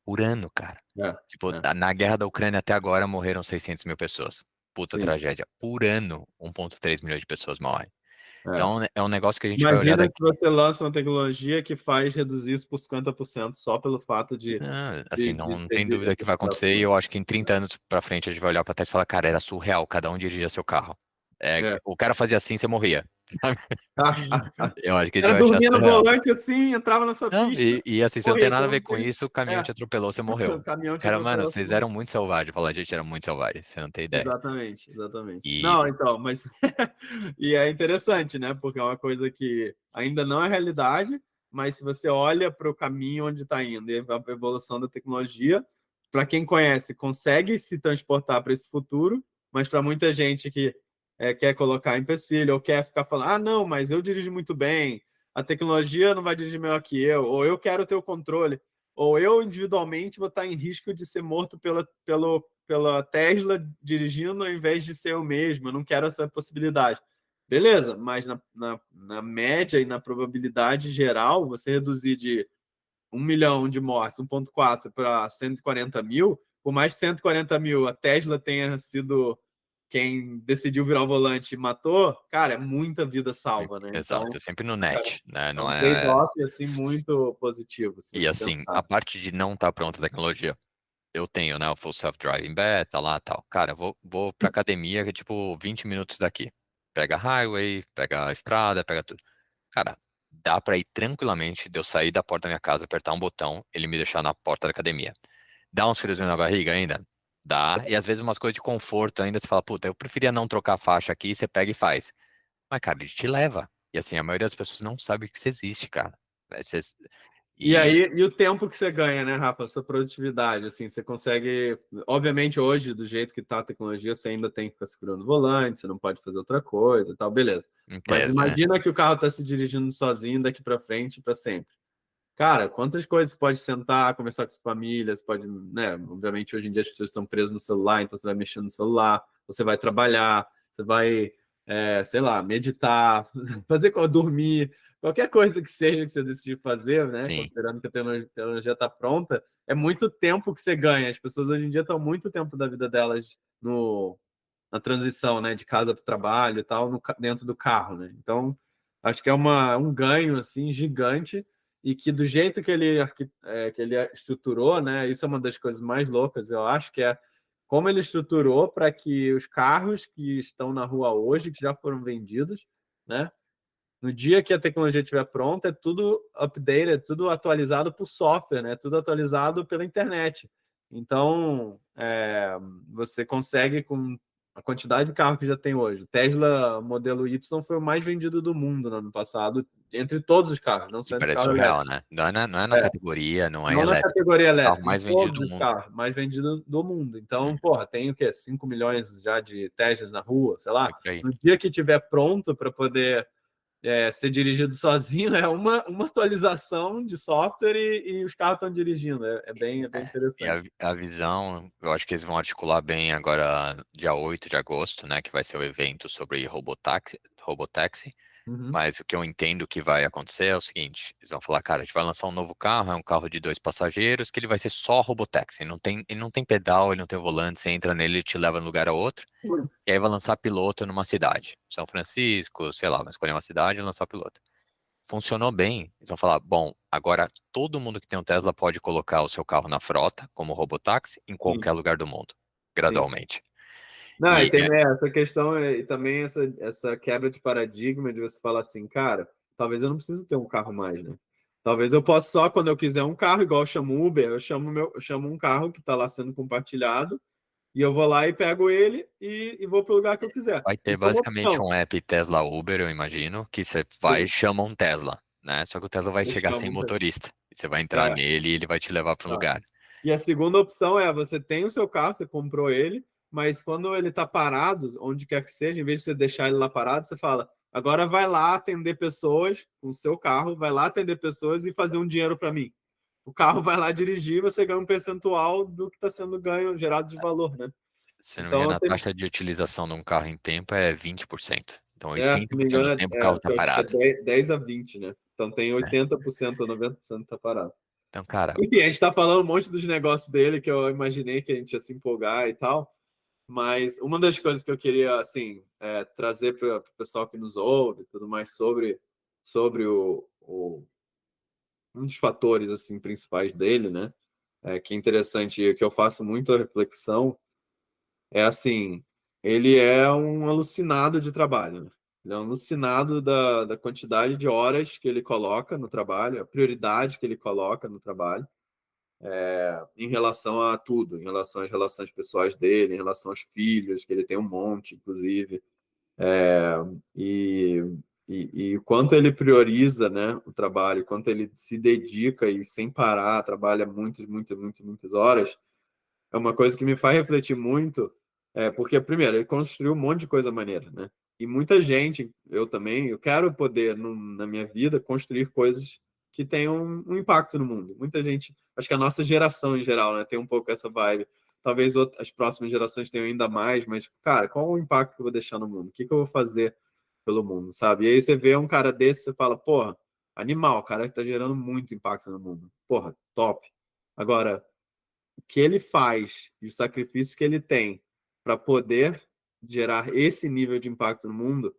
por ano, cara. É, Tipo, é, na guerra da Ucrânia até agora morreram 600 mil pessoas. Puta sim. tragédia. Por ano, 1,3 milhões de pessoas morrem. É. Então, é um negócio que a gente vai olhar Imagina se daqui. você lança uma tecnologia que faz reduzir isso por 50% só pelo fato Assim, de não ter tem dúvida que vai acontecer e eu acho que em 30 anos pra frente a gente vai olhar pra trás e falar, cara, era surreal, cada um dirigia seu carro. É, O cara fazia assim, você morria. sabe? Eu acho que a gente Era vai achar dormia no surreal. volante assim, entrava na sua Não, pista, e assim, você não tem morria, você nada a não ver com tem. isso, o caminhão É, te atropelou, você morreu. o caminhão te Cara, mano, atropelou, você vocês morreu. eram muito selvagens. Falar, a gente era muito selvagem, você não tem ideia. Exatamente, exatamente. E, Não, então, mas e é interessante, né? Porque é uma coisa que ainda não é realidade, mas se você olha para o caminho onde está indo e a evolução da tecnologia, para quem conhece, consegue se transportar para esse futuro, mas para muita gente que quer colocar empecilho ou quer ficar falando, ah, não, mas eu dirijo muito bem, a tecnologia não vai dirigir melhor que eu, ou eu quero ter o controle, ou eu individualmente vou estar em risco de ser morto pela Tesla dirigindo ao invés de ser eu mesmo. Eu não quero essa possibilidade. Beleza, mas na média e na probabilidade geral, você reduzir de 1 milhão de mortes, 1,4 para 140 mil, por mais de 140 mil a Tesla tenha sido quem decidiu virar o volante e matou, cara, é muita vida salva, né? Então, exato, sempre no cara, net, né? é Não um é. trade-off assim, muito positivo, se E você assim, a pensar. parte de não estar pronta a tecnologia. Eu tenho, né, o Full Self-Driving Beta lá tal. Cara, vou pra academia, que é tipo 20 minutos daqui. Pega a highway, pega a estrada, pega tudo. Cara, dá pra ir tranquilamente de eu sair da porta da minha casa, apertar um botão, ele me deixar na porta da academia. Dá uns friozinhos na barriga ainda? Dá. E às vezes umas coisas de conforto ainda, você fala, puta, eu preferia não trocar a faixa aqui, você pega e faz. Mas, cara, ele te leva. E assim, a maioria das pessoas não sabe que isso existe, cara. É, E E aí, e o tempo que você ganha, né, Rafa? A sua produtividade, assim, você consegue. Obviamente, hoje, do jeito que tá a tecnologia, você ainda tem que ficar segurando o volante, você não pode fazer outra coisa e tal, beleza. em Mas tese, né? imagina que o carro tá se dirigindo sozinho daqui para frente para sempre. Cara, quantas coisas você pode sentar, conversar com sua família, você pode, né? Obviamente, hoje em dia as pessoas estão presas no celular, então você vai mexendo no celular, você vai trabalhar, você vai, sei lá, meditar, dormir, qualquer coisa que seja que você decidir fazer, né? Sim, Considerando que a tecnologia está pronta, é muito tempo que você ganha. As pessoas hoje em dia estão muito tempo da vida delas no, na transição, né, de casa para o trabalho e tal, dentro do carro, né? Então, acho que é um ganho assim gigante e que do jeito que ele estruturou, né? Isso é uma das coisas mais loucas, eu acho, que é como ele estruturou para que os carros que estão na rua hoje, que já foram vendidos, né? No dia que a tecnologia estiver pronta, é tudo updated, é tudo atualizado por software, né? Tudo atualizado pela internet. Então, você consegue, com a quantidade de carro que já tem hoje. O Tesla modelo Y foi o mais vendido do mundo no ano passado, entre todos os carros, não e só entre parece carro surreal, elétrico. né? Não é na É, categoria, não é não na elétrico. categoria Carro elétrica, em mais vendido todos do os mundo. carros, mais vendido do mundo. Então, Hum, porra, tem o quê? 5 milhões já de Teslas na rua, sei lá. é por aí. No dia que tiver pronto para poder ser dirigido sozinho, é uma atualização de software e os carros estão dirigindo. É bem E a, interessante. a visão, eu acho que eles vão articular bem agora, dia 8 de agosto, né? Que vai ser o evento sobre robotaxi. Uhum. Mas o que eu entendo que vai acontecer é o seguinte: eles vão falar, cara, a gente vai lançar um novo carro, é um carro de 2 passageiros, que ele vai ser só robotaxi. Ele não tem pedal, ele não tem volante, você entra nele, ele te leva de um lugar a outro. E aí vai lançar piloto numa cidade. São Francisco, sei lá, vai escolher uma cidade e lançar piloto. Funcionou bem. Eles vão falar, bom, agora todo mundo que tem um Tesla pode colocar o seu carro na frota, como robotáxi, em Sim, qualquer lugar do mundo, sim. gradualmente. Não, e E tem essa questão e também essa quebra de paradigma de você falar assim, cara, talvez eu não preciso ter um carro mais, né? Talvez eu possa só, quando eu quiser um carro, igual eu chamo Uber, eu chamo um carro que está lá sendo compartilhado e eu vou lá e pego ele e vou para o lugar que eu quiser. vai ter Isso é uma basicamente opção. um app Tesla Uber, eu imagino, que você vai e chama um Tesla, né? Só que o Tesla vai Eu chegar sem chamo. motorista. E você vai entrar É, nele e ele vai te levar para um tá. lugar. E a segunda opção é você tem o seu carro, você comprou ele, mas quando ele está parado, onde quer que seja, em vez de você deixar ele lá parado, você fala: agora vai lá atender pessoas com o seu carro, vai lá atender pessoas e fazer um dinheiro para mim. O carro vai lá dirigir, você ganha um percentual do que está sendo ganho, gerado de valor, né? Se não me engano, Então, a taxa de utilização de um carro em tempo é 20%. Então, se não me 80% do engano, tempo o carro está eu acho que é parado, 10 a 20, né? Então tem né? 80% ou 90% está parado. Então, cara, Enfim, a gente está falando um monte dos negócios dele que eu imaginei que a gente ia se empolgar e tal. Mas uma das coisas que eu queria assim trazer para o pessoal que nos ouve, e tudo mais sobre um dos fatores assim principais dele, né? Que é interessante e que eu faço muita reflexão é assim, ele é um alucinado de trabalho, né? Ele é alucinado da quantidade de horas que ele coloca no trabalho, a prioridade que ele coloca no trabalho, em relação a tudo, em relação às relações pessoais dele, em relação aos filhos, que ele tem um monte, inclusive, e, e o quanto ele prioriza, né, o trabalho, quanto ele se dedica e sem parar, trabalha muitas horas, é uma coisa que me faz refletir muito, porque, primeiro, ele construiu um monte de coisa maneira, né? E muita gente, eu também, eu quero poder, na minha vida, construir coisas que tenham um impacto no mundo. Muita gente, acho que a nossa geração em geral, né, tem um pouco essa vibe. Talvez as próximas gerações tenham ainda mais, mas, cara, qual o impacto que eu vou deixar no mundo? O que que eu vou fazer pelo mundo, sabe? E aí você vê um cara desse, você fala, porra, animal, cara que tá gerando muito impacto no mundo. Porra, top. Agora, o que ele faz e os sacrifícios que ele tem para poder gerar esse nível de impacto no mundo,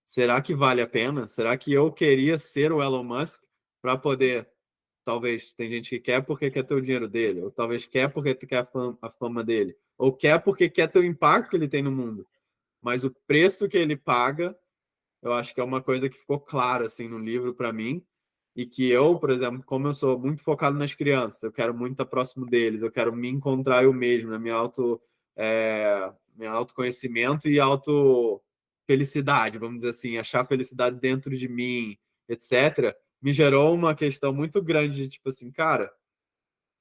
será que vale a pena? Será que eu queria ser o Elon Musk para poder, talvez tem gente que quer porque quer ter o dinheiro dele, ou talvez quer porque quer a fama dele, ou quer porque quer ter o impacto que ele tem no mundo. Mas o preço que ele paga, eu acho que é uma coisa que ficou clara assim no livro para mim, e que eu, por exemplo, como eu sou muito focado nas crianças, eu quero muito estar próximo deles, eu quero me encontrar eu mesmo, na minha autoconhecimento e auto felicidade, vamos dizer assim, achar felicidade dentro de mim, etc. Me gerou uma questão muito grande de tipo assim, cara,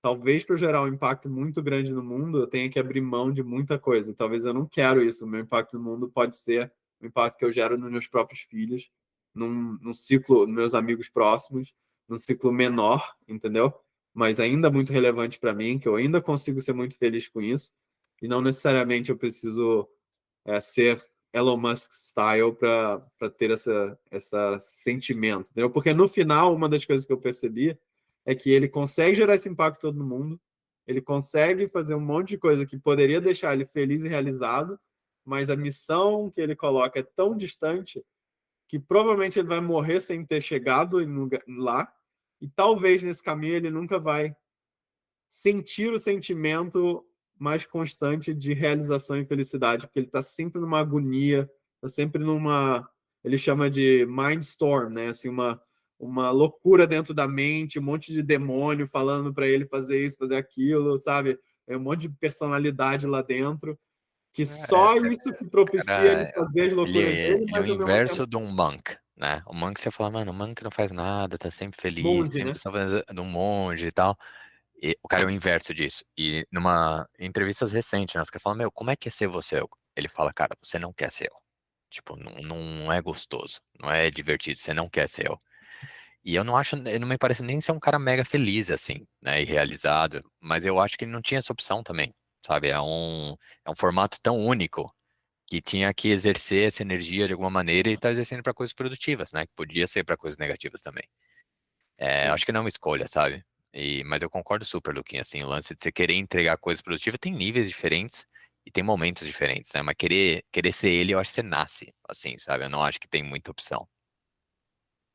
talvez para gerar um impacto muito grande no mundo, eu tenha que abrir mão de muita coisa. Talvez eu não quero isso. O meu impacto no mundo pode ser o impacto que eu gero nos meus próprios filhos, num ciclo, nos meus amigos próximos, num ciclo menor, entendeu? Mas ainda muito relevante para mim, que eu ainda consigo ser muito feliz com isso. E não necessariamente eu preciso ser Elon Musk style para ter essa sentimento, entendeu? Porque no final, uma das coisas que eu percebi é que ele consegue gerar esse impacto todo no mundo, ele consegue fazer um monte de coisa que poderia deixar ele feliz e realizado, mas a missão que ele coloca é tão distante que provavelmente ele vai morrer sem ter chegado lá, e talvez nesse caminho ele nunca vai sentir o sentimento mais constante de realização e felicidade, porque ele está sempre numa agonia, está sempre numa. Ele chama de mindstorm, né? Assim, uma loucura dentro da mente, um monte de demônio falando para ele fazer isso, fazer aquilo, sabe? É um monte de personalidade lá dentro, que É, só isso que propicia ele cara, fazer as ele, loucuras dele, ele é o mas ao mesmo tempo inverso de um monk, né? O monk você fala, mano, o monk não faz nada, tá sempre feliz, monge, sempre né? está fazendo um monge e tal. E o cara é o inverso disso. E numa em entrevistas recentes, né, os caras falam, meu, como é que é ser você? Ele fala, cara, você não quer ser eu. Tipo, não é gostoso, não é divertido, você não quer ser eu. E eu não acho, ele não me parece nem ser um cara mega feliz, assim, né, e realizado, mas eu acho que ele não tinha essa opção também, sabe? É um formato tão único que tinha que exercer essa energia de alguma maneira e tá exercendo para coisas produtivas, né? Que podia ser para coisas negativas também. Sim. Acho que não é uma escolha, sabe? Mas eu concordo super, Luquinha, assim, o lance de você querer entregar coisas produtivas tem níveis diferentes e tem momentos diferentes, né? Mas querer ser ele, eu acho que você nasce, assim, sabe? Eu não acho que tem muita opção.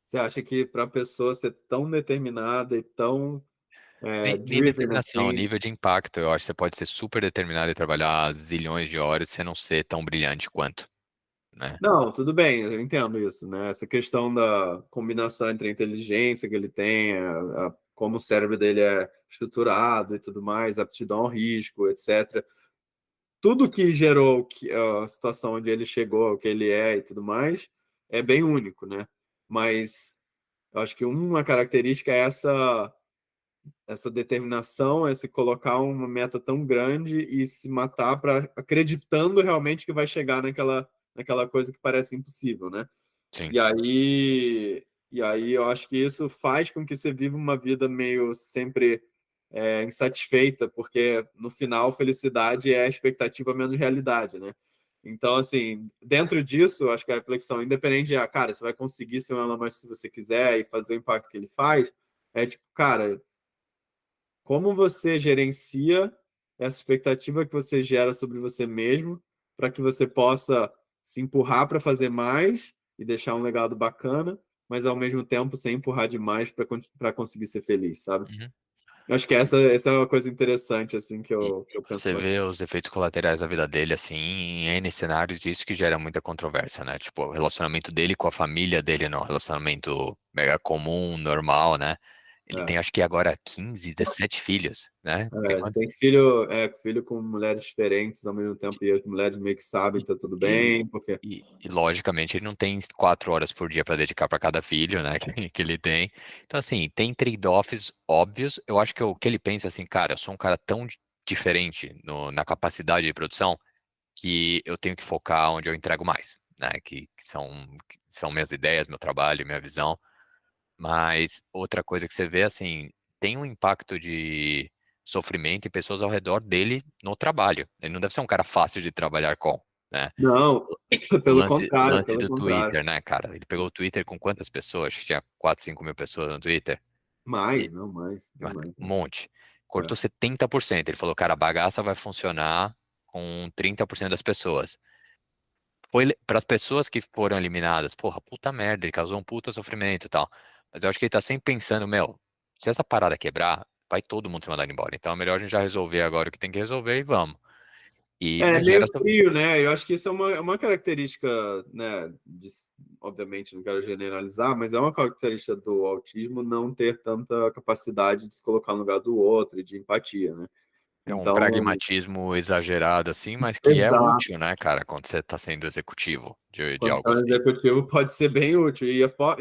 Você acha que para a pessoa ser tão determinada e tão Nem driven determinação, assim, nível de impacto, eu acho que você pode ser super determinado e trabalhar zilhões de horas sem não ser tão brilhante quanto, né? não, tudo bem, eu entendo isso, né? Essa questão da combinação entre a inteligência que ele tem, como o cérebro dele é estruturado e tudo mais, aptidão ao risco, etc. Tudo que gerou a situação onde ele chegou, o que ele é e tudo mais, é bem único, né? Mas eu acho que uma característica é essa determinação, é se colocar uma meta tão grande e se matar para acreditando realmente que vai chegar naquela coisa que parece impossível, né? Sim. E aí eu acho que isso faz com que você viva uma vida meio sempre insatisfeita, porque no final felicidade é a expectativa menos realidade, né? Então, assim, dentro disso, eu acho que a reflexão, independente de, cara, você vai conseguir ser um Elon Musk se você quiser e fazer o impacto que ele faz, é tipo, cara, como você gerencia essa expectativa que você gera sobre você mesmo para que você possa se empurrar para fazer mais e deixar um legado bacana, mas ao mesmo tempo sem empurrar demais para conseguir ser feliz, sabe? Uhum. Acho que essa é uma coisa interessante, assim, E que eu penso você vê bastante. os efeitos colaterais da vida dele, assim, em N cenários, e isso que gera muita controvérsia, né? Tipo, o relacionamento dele com a família dele não é um relacionamento mega comum, normal, né? Ele tem, É. acho que agora 15, 17 filhos, né? Tem Ele quantos? tem filho com mulheres diferentes ao mesmo tempo, e as mulheres meio que sabem que tá tudo E, bem, porque. e, logicamente, ele não tem 4 horas por dia para dedicar para cada filho, né? Que ele tem. Então, assim, tem trade-offs óbvios. Eu acho que o que ele pensa, assim, cara, eu sou um cara tão diferente na capacidade de produção que eu tenho que focar onde eu entrego mais, né? Que são minhas ideias, meu trabalho, minha visão. Mas outra coisa que você vê, assim, tem um impacto de sofrimento em pessoas ao redor dele no trabalho. Ele não deve ser um cara fácil de trabalhar com, né? Não, O pelo lance, o contrário, lance pelo do contrário. Twitter, né, cara? Ele pegou o Twitter com quantas pessoas? Acho que tinha 4, 5 mil pessoas no Twitter. Mais, E não, mais, bem mais. um monte. É. Cortou 70%. Ele falou, cara, a bagaça vai funcionar com 30% das pessoas. Foi para as pessoas que foram eliminadas, porra, puta merda, ele causou um puta sofrimento e tal. Mas eu acho que ele tá sempre pensando, meu, se essa parada quebrar, vai todo mundo ser mandado embora. Então é melhor a gente já resolver agora o que tem que resolver e vamos. É Mas gera. meio frio, né? Eu acho que isso é uma característica, né? Obviamente, não quero generalizar, mas é uma característica do autismo não ter tanta capacidade de se colocar no lugar do outro e de empatia, né? É um Então, pragmatismo exagerado, assim, mas que é exato. útil, né, cara, quando você tá sendo executivo de Quando algo está no assim. executivo pode ser bem útil.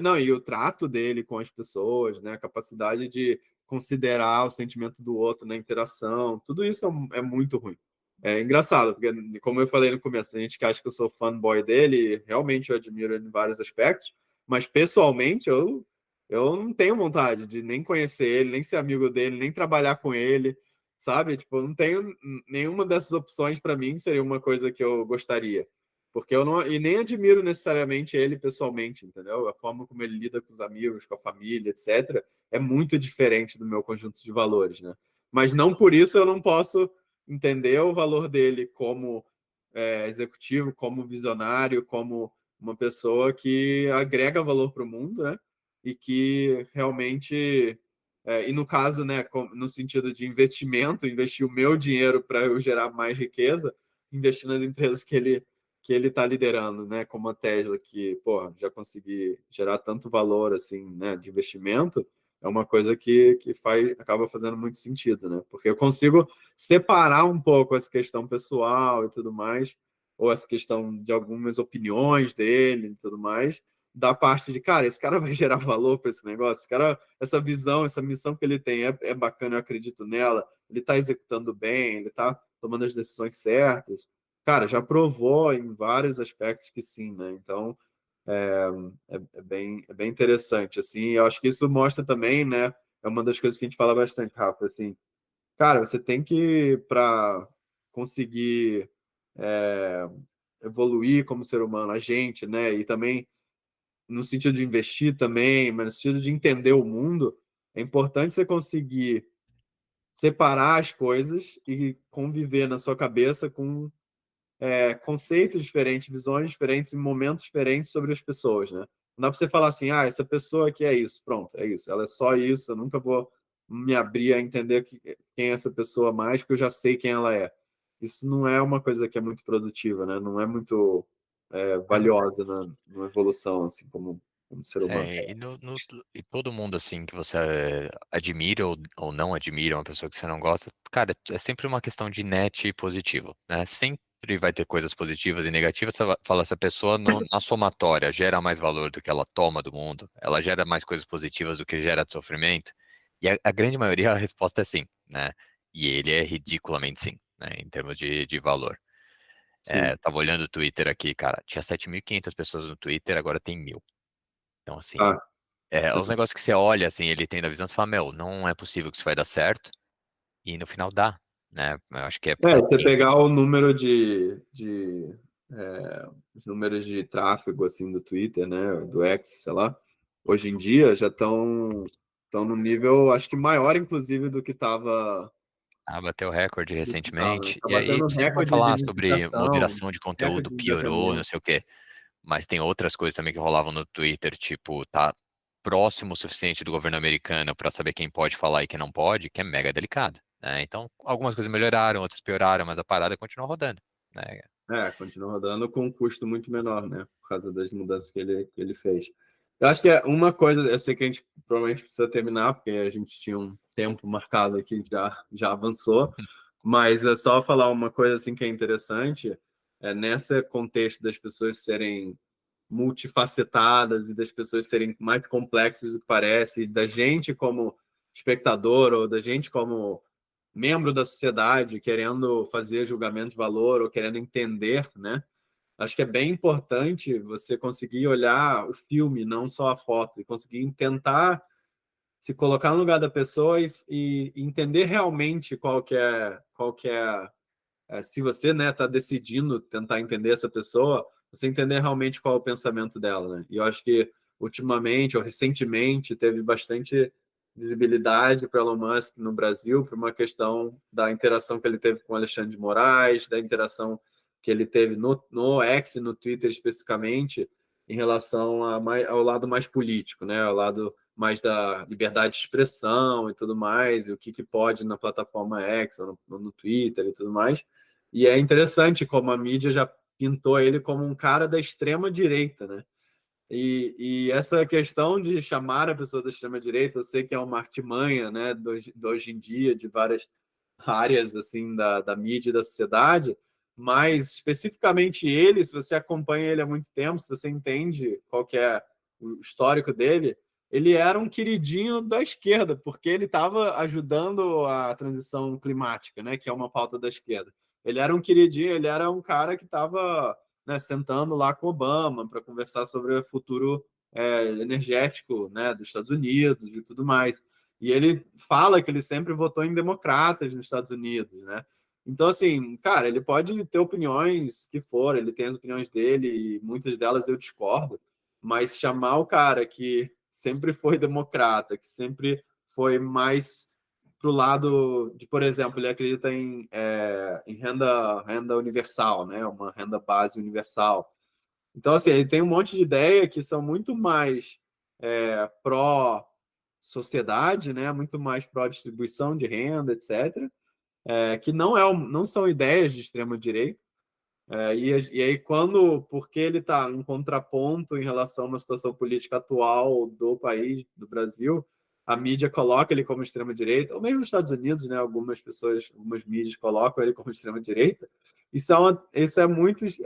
Não, e o trato dele com as pessoas, né? A capacidade de considerar o sentimento do outro na interação, tudo isso é muito ruim. É engraçado, porque, como eu falei no começo, a gente que acha que eu sou fanboy dele, realmente eu admiro ele em vários aspectos, mas pessoalmente eu não tenho vontade de nem conhecer ele, nem ser amigo dele, nem trabalhar com ele, sabe? Tipo, eu não tenho nenhuma dessas opções para mim seria uma coisa que eu gostaria. Porque eu não, e nem admiro necessariamente ele pessoalmente, entendeu? A forma como ele lida com os amigos, com a família, etc., é muito diferente do meu conjunto de valores, né? Mas não por isso eu não posso entender o valor dele como executivo, como visionário, como uma pessoa que agrega valor para o mundo, né? E que realmente, e no caso, né, no sentido de investimento, investir o meu dinheiro para eu gerar mais riqueza, investir nas empresas que ele está liderando, né, como a Tesla, que, pô, já consegui gerar tanto valor, assim, né, de investimento, é uma coisa acaba fazendo muito sentido, né, porque eu consigo separar um pouco essa questão pessoal e tudo mais, ou essa questão de algumas opiniões dele e tudo mais, da parte de, cara, esse cara vai gerar valor para esse negócio, esse cara, essa visão, essa missão que ele tem é bacana, eu acredito nela, ele está executando bem, ele está tomando as decisões certas, cara, já provou em vários aspectos que sim, né? Então é, é bem interessante, assim. Eu acho que isso mostra também, né? É uma das coisas que a gente fala bastante, Rafa, assim, cara, você tem que, para conseguir é, evoluir como ser humano, a gente, né? E também no sentido de investir também, mas no sentido de entender o mundo, é importante você conseguir separar as coisas e conviver na sua cabeça com conceitos diferentes, visões diferentes e momentos diferentes sobre as pessoas, né? Não dá para você falar assim, ah, essa pessoa aqui é isso, pronto, é isso, ela é só isso, eu nunca vou me abrir a entender quem é essa pessoa mais, porque eu já sei quem ela é. Isso não é uma coisa que é muito produtiva, né? Não é muito valiosa na evolução, assim, como ser humano. E todo mundo assim que você admira ou não admira, uma pessoa que você não gosta, cara, é sempre uma questão de net positivo, né? Sempre vai ter coisas positivas e negativas. Você fala, essa pessoa na somatória gera mais valor do que ela toma do mundo, ela gera mais coisas positivas do que gera de sofrimento. E a grande maioria a resposta é sim, né? E ele é ridiculamente sim, né? Em termos de valor. Sim. Eu tava olhando o Twitter aqui, cara, tinha 7.500 pessoas no Twitter, agora tem 1.000. Então, assim, Ah. os negócios que você olha, assim, ele tem da visão, você fala, meu, não é possível que isso vai dar certo, e no final dá, né? Eu acho que é porque Você tem. pegar o número os números de tráfego assim do Twitter, né, do X, sei lá, hoje em dia já estão no nível, acho que maior, inclusive, Bateu recorde do que tava, né? recentemente, Tá e aí batendo sempre vão recorde de falar sobre visitação, moderação de conteúdo recorde de piorou, não engajamento. sei o quê, mas tem outras coisas também que rolavam no Twitter, tipo, tá próximo o suficiente do governo americano para saber quem pode falar e quem não pode, que é mega delicado, né? Então, algumas coisas melhoraram, outras pioraram, mas a parada continua rodando, né? Continua rodando com um custo muito menor, né? Por causa das mudanças que ele fez. Eu acho que é uma coisa, eu sei que a gente provavelmente precisa terminar, porque a gente tinha um tempo marcado aqui, já avançou, mas é só falar uma coisa assim que é interessante, nesse contexto das pessoas serem multifacetadas e das pessoas serem mais complexas do que parece, e da gente como espectador ou da gente como membro da sociedade querendo fazer julgamento de valor ou querendo entender, né? Acho que é bem importante você conseguir olhar o filme, não só a foto, e conseguir tentar se colocar no lugar da pessoa e entender realmente qual que é se você, né, está decidindo tentar entender essa pessoa, você entender realmente qual é o pensamento dela, né? E eu acho que ultimamente ou recentemente teve bastante visibilidade para Elon Musk no Brasil por uma questão da interação que ele teve com Alexandre de Moraes, da interação que ele teve no X, no Twitter especificamente, em relação ao lado mais político, né? Ao lado mais da liberdade de expressão e tudo mais, e o que pode na plataforma X ou no Twitter e tudo mais. E é interessante como a mídia já pintou ele como um cara da extrema direita, né? E essa questão de chamar a pessoa da extrema direita, eu sei que é uma artimanha, né, do hoje em dia, de várias áreas assim da mídia e da sociedade, mas especificamente ele, se você acompanha ele há muito tempo, se você entende qual que é o histórico dele, ele era um queridinho da esquerda, porque ele estava ajudando a transição climática, né, que é uma pauta da esquerda. Ele era um queridinho, ele era um cara que estava, né, sentando lá com Obama para conversar sobre o futuro energético, né, dos Estados Unidos e tudo mais. E ele fala que ele sempre votou em democratas nos Estados Unidos, né? Então, assim, cara, ele pode ter opiniões que for, ele tem as opiniões dele e muitas delas eu discordo, mas chamar o cara que sempre foi democrata, que sempre foi mais pro lado de, por exemplo, ele acredita em renda universal, né? Uma renda base universal. Então, assim, ele tem um monte de ideia que são muito mais pró-sociedade, né? Muito mais pró-distribuição de renda, etc. Que não são ideias de extrema-direita. E aí, porque ele está em contraponto em relação a uma situação política atual do país, do Brasil, a mídia coloca ele como extrema-direita, ou mesmo nos Estados Unidos, né, algumas pessoas, algumas mídias colocam ele como extrema-direita. Isso é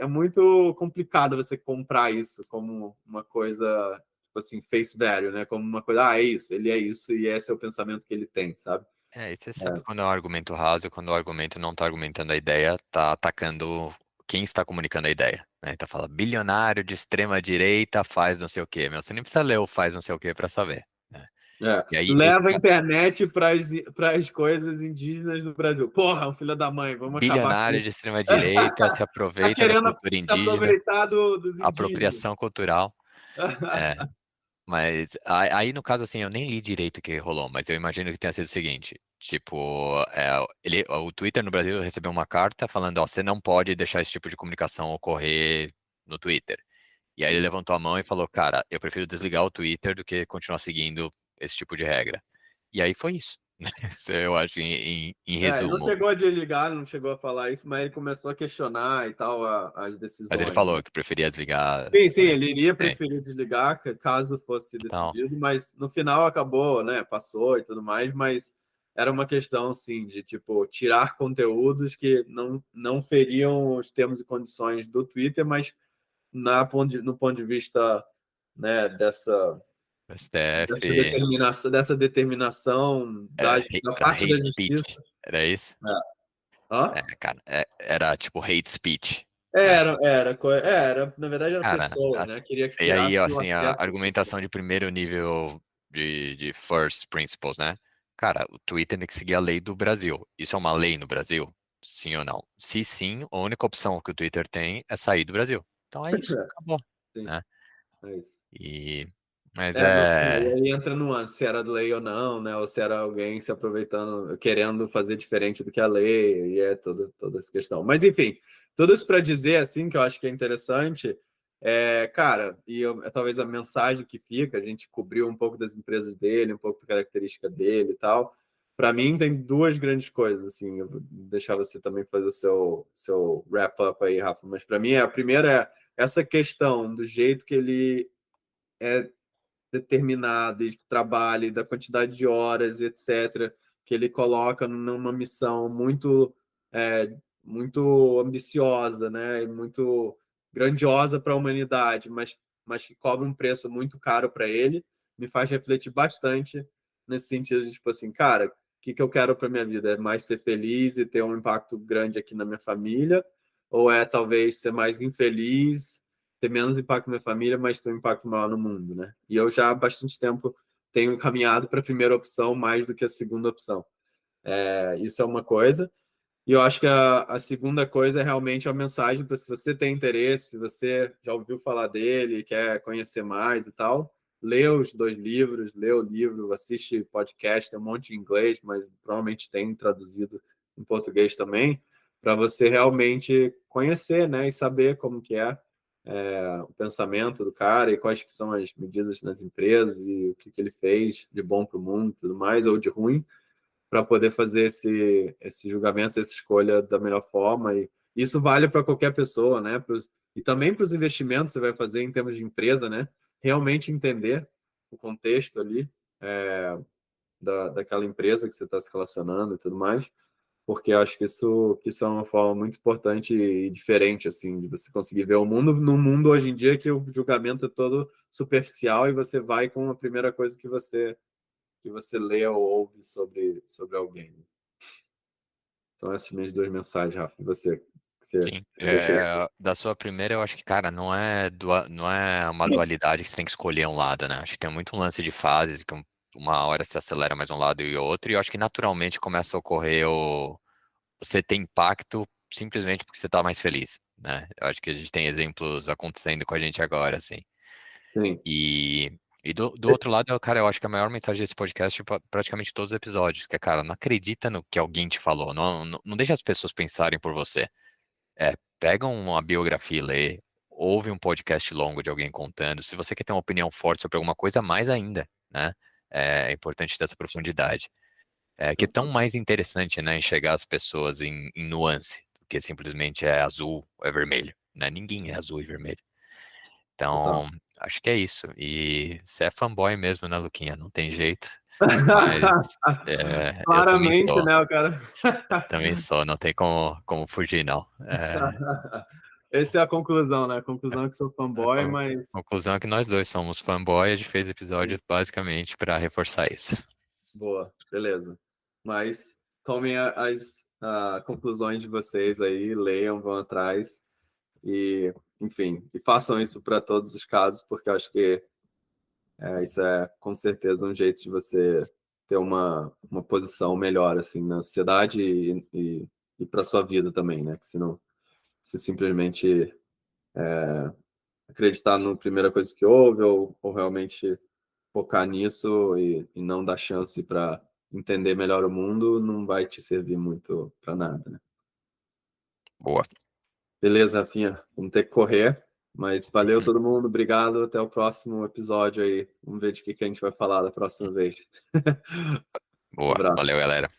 muito complicado você comprar isso como uma coisa, tipo assim, face value, né? Como uma coisa, é isso, ele é isso e esse é o pensamento que ele tem, sabe? E você sabe quando é um argumento raso e quando o argumento não está argumentando a ideia, está atacando quem está comunicando a ideia, né? Então fala, bilionário de extrema direita faz não sei o quê. Meu, você nem precisa ler o faz não sei o quê para saber, né? E aí esse Leva a internet para as coisas indígenas no Brasil. Porra, um filho da mãe, vamos acabar com bilionário de isso. extrema direita se Tá aproveita da querendo cultura se indígena, aproveitar dos indígenas. apropriação cultural. É, mas aí, no caso, assim, eu nem li direito o que rolou, mas eu imagino que tenha sido o seguinte, tipo, o Twitter no Brasil recebeu uma carta falando, ó, você não pode deixar esse tipo de comunicação ocorrer no Twitter. E aí ele levantou a mão e falou, cara, eu prefiro desligar o Twitter do que continuar seguindo esse tipo de regra. E aí foi isso, né? Eu acho, em Ele não resumo. chegou a desligar, não chegou a falar isso, mas ele começou a questionar e tal as Mas ele decisões, né? falou que preferia desligar. Sim, ele iria É, preferir desligar caso fosse então, decidido, mas no final acabou, né? Passou e tudo mais, mas era uma questão, assim, de, tipo, tirar conteúdos que não feriam os termos e condições do Twitter, mas no ponto de vista, né, o STF dessa determinação da era parte da hate justiça. speech, era isso? É. Hã? Cara, era tipo hate speech, né? Na verdade eram Cara, pessoas, né? Queria que e aí, tirasse o assim, a acesso das pessoas. argumentação de primeiro nível de first principles, né? Cara, o Twitter tem que seguir a lei do Brasil. Isso é uma lei no Brasil? Sim ou não? Se sim, a única opção que o Twitter tem é sair do Brasil. Então é isso, acabou, Sim, né? é isso. E, mas E aí entra nuance, se era lei ou não, né? Ou se era alguém se aproveitando, querendo fazer diferente do que a lei, e toda essa questão. Mas, enfim, tudo isso para dizer, assim, que eu acho que é interessante, Cara, talvez a mensagem que fica, a gente cobriu um pouco das empresas dele, um pouco da característica dele e tal. Para mim, tem duas grandes coisas, assim, eu vou deixar você também fazer o seu wrap-up aí, Rafa, mas para mim, a primeira é essa questão do jeito que ele é determinado e que trabalhe, da quantidade de horas, etc., que ele coloca numa missão muito ambiciosa, né? E muito grandiosa para a humanidade, mas que cobra um preço muito caro para ele, me faz refletir bastante nesse sentido de, tipo assim, cara, o que eu quero para minha vida? É mais ser feliz e ter um impacto grande aqui na minha família? Ou é talvez ser mais infeliz, ter menos impacto na minha família, mas ter um impacto maior no mundo, né? E eu já há bastante tempo tenho caminhado para a primeira opção mais do que a segunda opção. Isso é uma coisa. E eu acho que a segunda coisa é realmente a mensagem para se você tem interesse, se você já ouviu falar dele, quer conhecer mais e tal, lê os 2 livros, lê o livro, assiste podcast, tem um monte em inglês, mas provavelmente tem traduzido em português também, para você realmente conhecer, né, e saber como que o pensamento do cara e quais que são as medidas nas empresas e o que ele fez de bom para o mundo e tudo mais, ou de ruim, para poder fazer esse julgamento, essa escolha da melhor forma. E isso vale para qualquer pessoa, né? E também para os investimentos que você vai fazer em termos de empresa, né? Realmente entender o contexto ali daquela empresa que você está se relacionando e tudo mais, porque eu acho que isso é uma forma muito importante e diferente, assim, de você conseguir ver o mundo no mundo hoje em dia que o julgamento é todo superficial e você vai com a primeira coisa que você lê ou ouve sobre alguém. São essas minhas 2 mensagens, Rafa. E você, Sim. você deixa aí. Da sua primeira, eu acho que, cara, não é uma dualidade que você tem que escolher um lado, né? Acho que tem muito um lance de fases, que uma hora se acelera mais um lado e outro, e eu acho que naturalmente começa a ocorrer você ter impacto simplesmente porque você tá mais feliz, né? Eu acho que a gente tem exemplos acontecendo com a gente agora, assim. Sim, E, do outro lado, cara, eu acho que a maior mensagem desse podcast é praticamente todos os episódios, que é, cara, não acredita no que alguém te falou, não deixa as pessoas pensarem por você. Pega uma biografia e lê, ouve um podcast longo de alguém contando. Se você quer ter uma opinião forte sobre alguma coisa, mais ainda, né? É importante ter essa profundidade. Que é tão mais interessante, né, enxergar as pessoas em nuance, do que simplesmente é azul ou é vermelho, né? Ninguém é azul e vermelho. total. Então, acho que é isso. E você é fanboy mesmo, né, Luquinha? Não tem jeito. Mas eu também Claramente, sou. né, o cara? Também sou, não tem como fugir, não. Essa é a conclusão, né? A conclusão é que sou A fanboy, mas conclusão é que nós dois somos fanboy, a gente fez episódio basicamente para reforçar isso. boa, beleza. Mas tomem as conclusões de vocês aí, leiam, vão atrás e, enfim, e façam isso para todos os casos, porque eu acho que isso é com certeza um jeito de você ter uma posição melhor assim na sociedade e para sua vida também, né? Que senão você simplesmente acreditar na primeira coisa que houve ou realmente focar nisso e não dar chance para entender melhor o mundo não vai te servir muito para nada, né? Boa. Beleza, Rafinha, vamos ter que correr, mas valeu todo mundo, obrigado, até o próximo episódio aí. Vamos ver de que a gente vai falar da próxima vez. Boa. Abraço. Valeu, galera.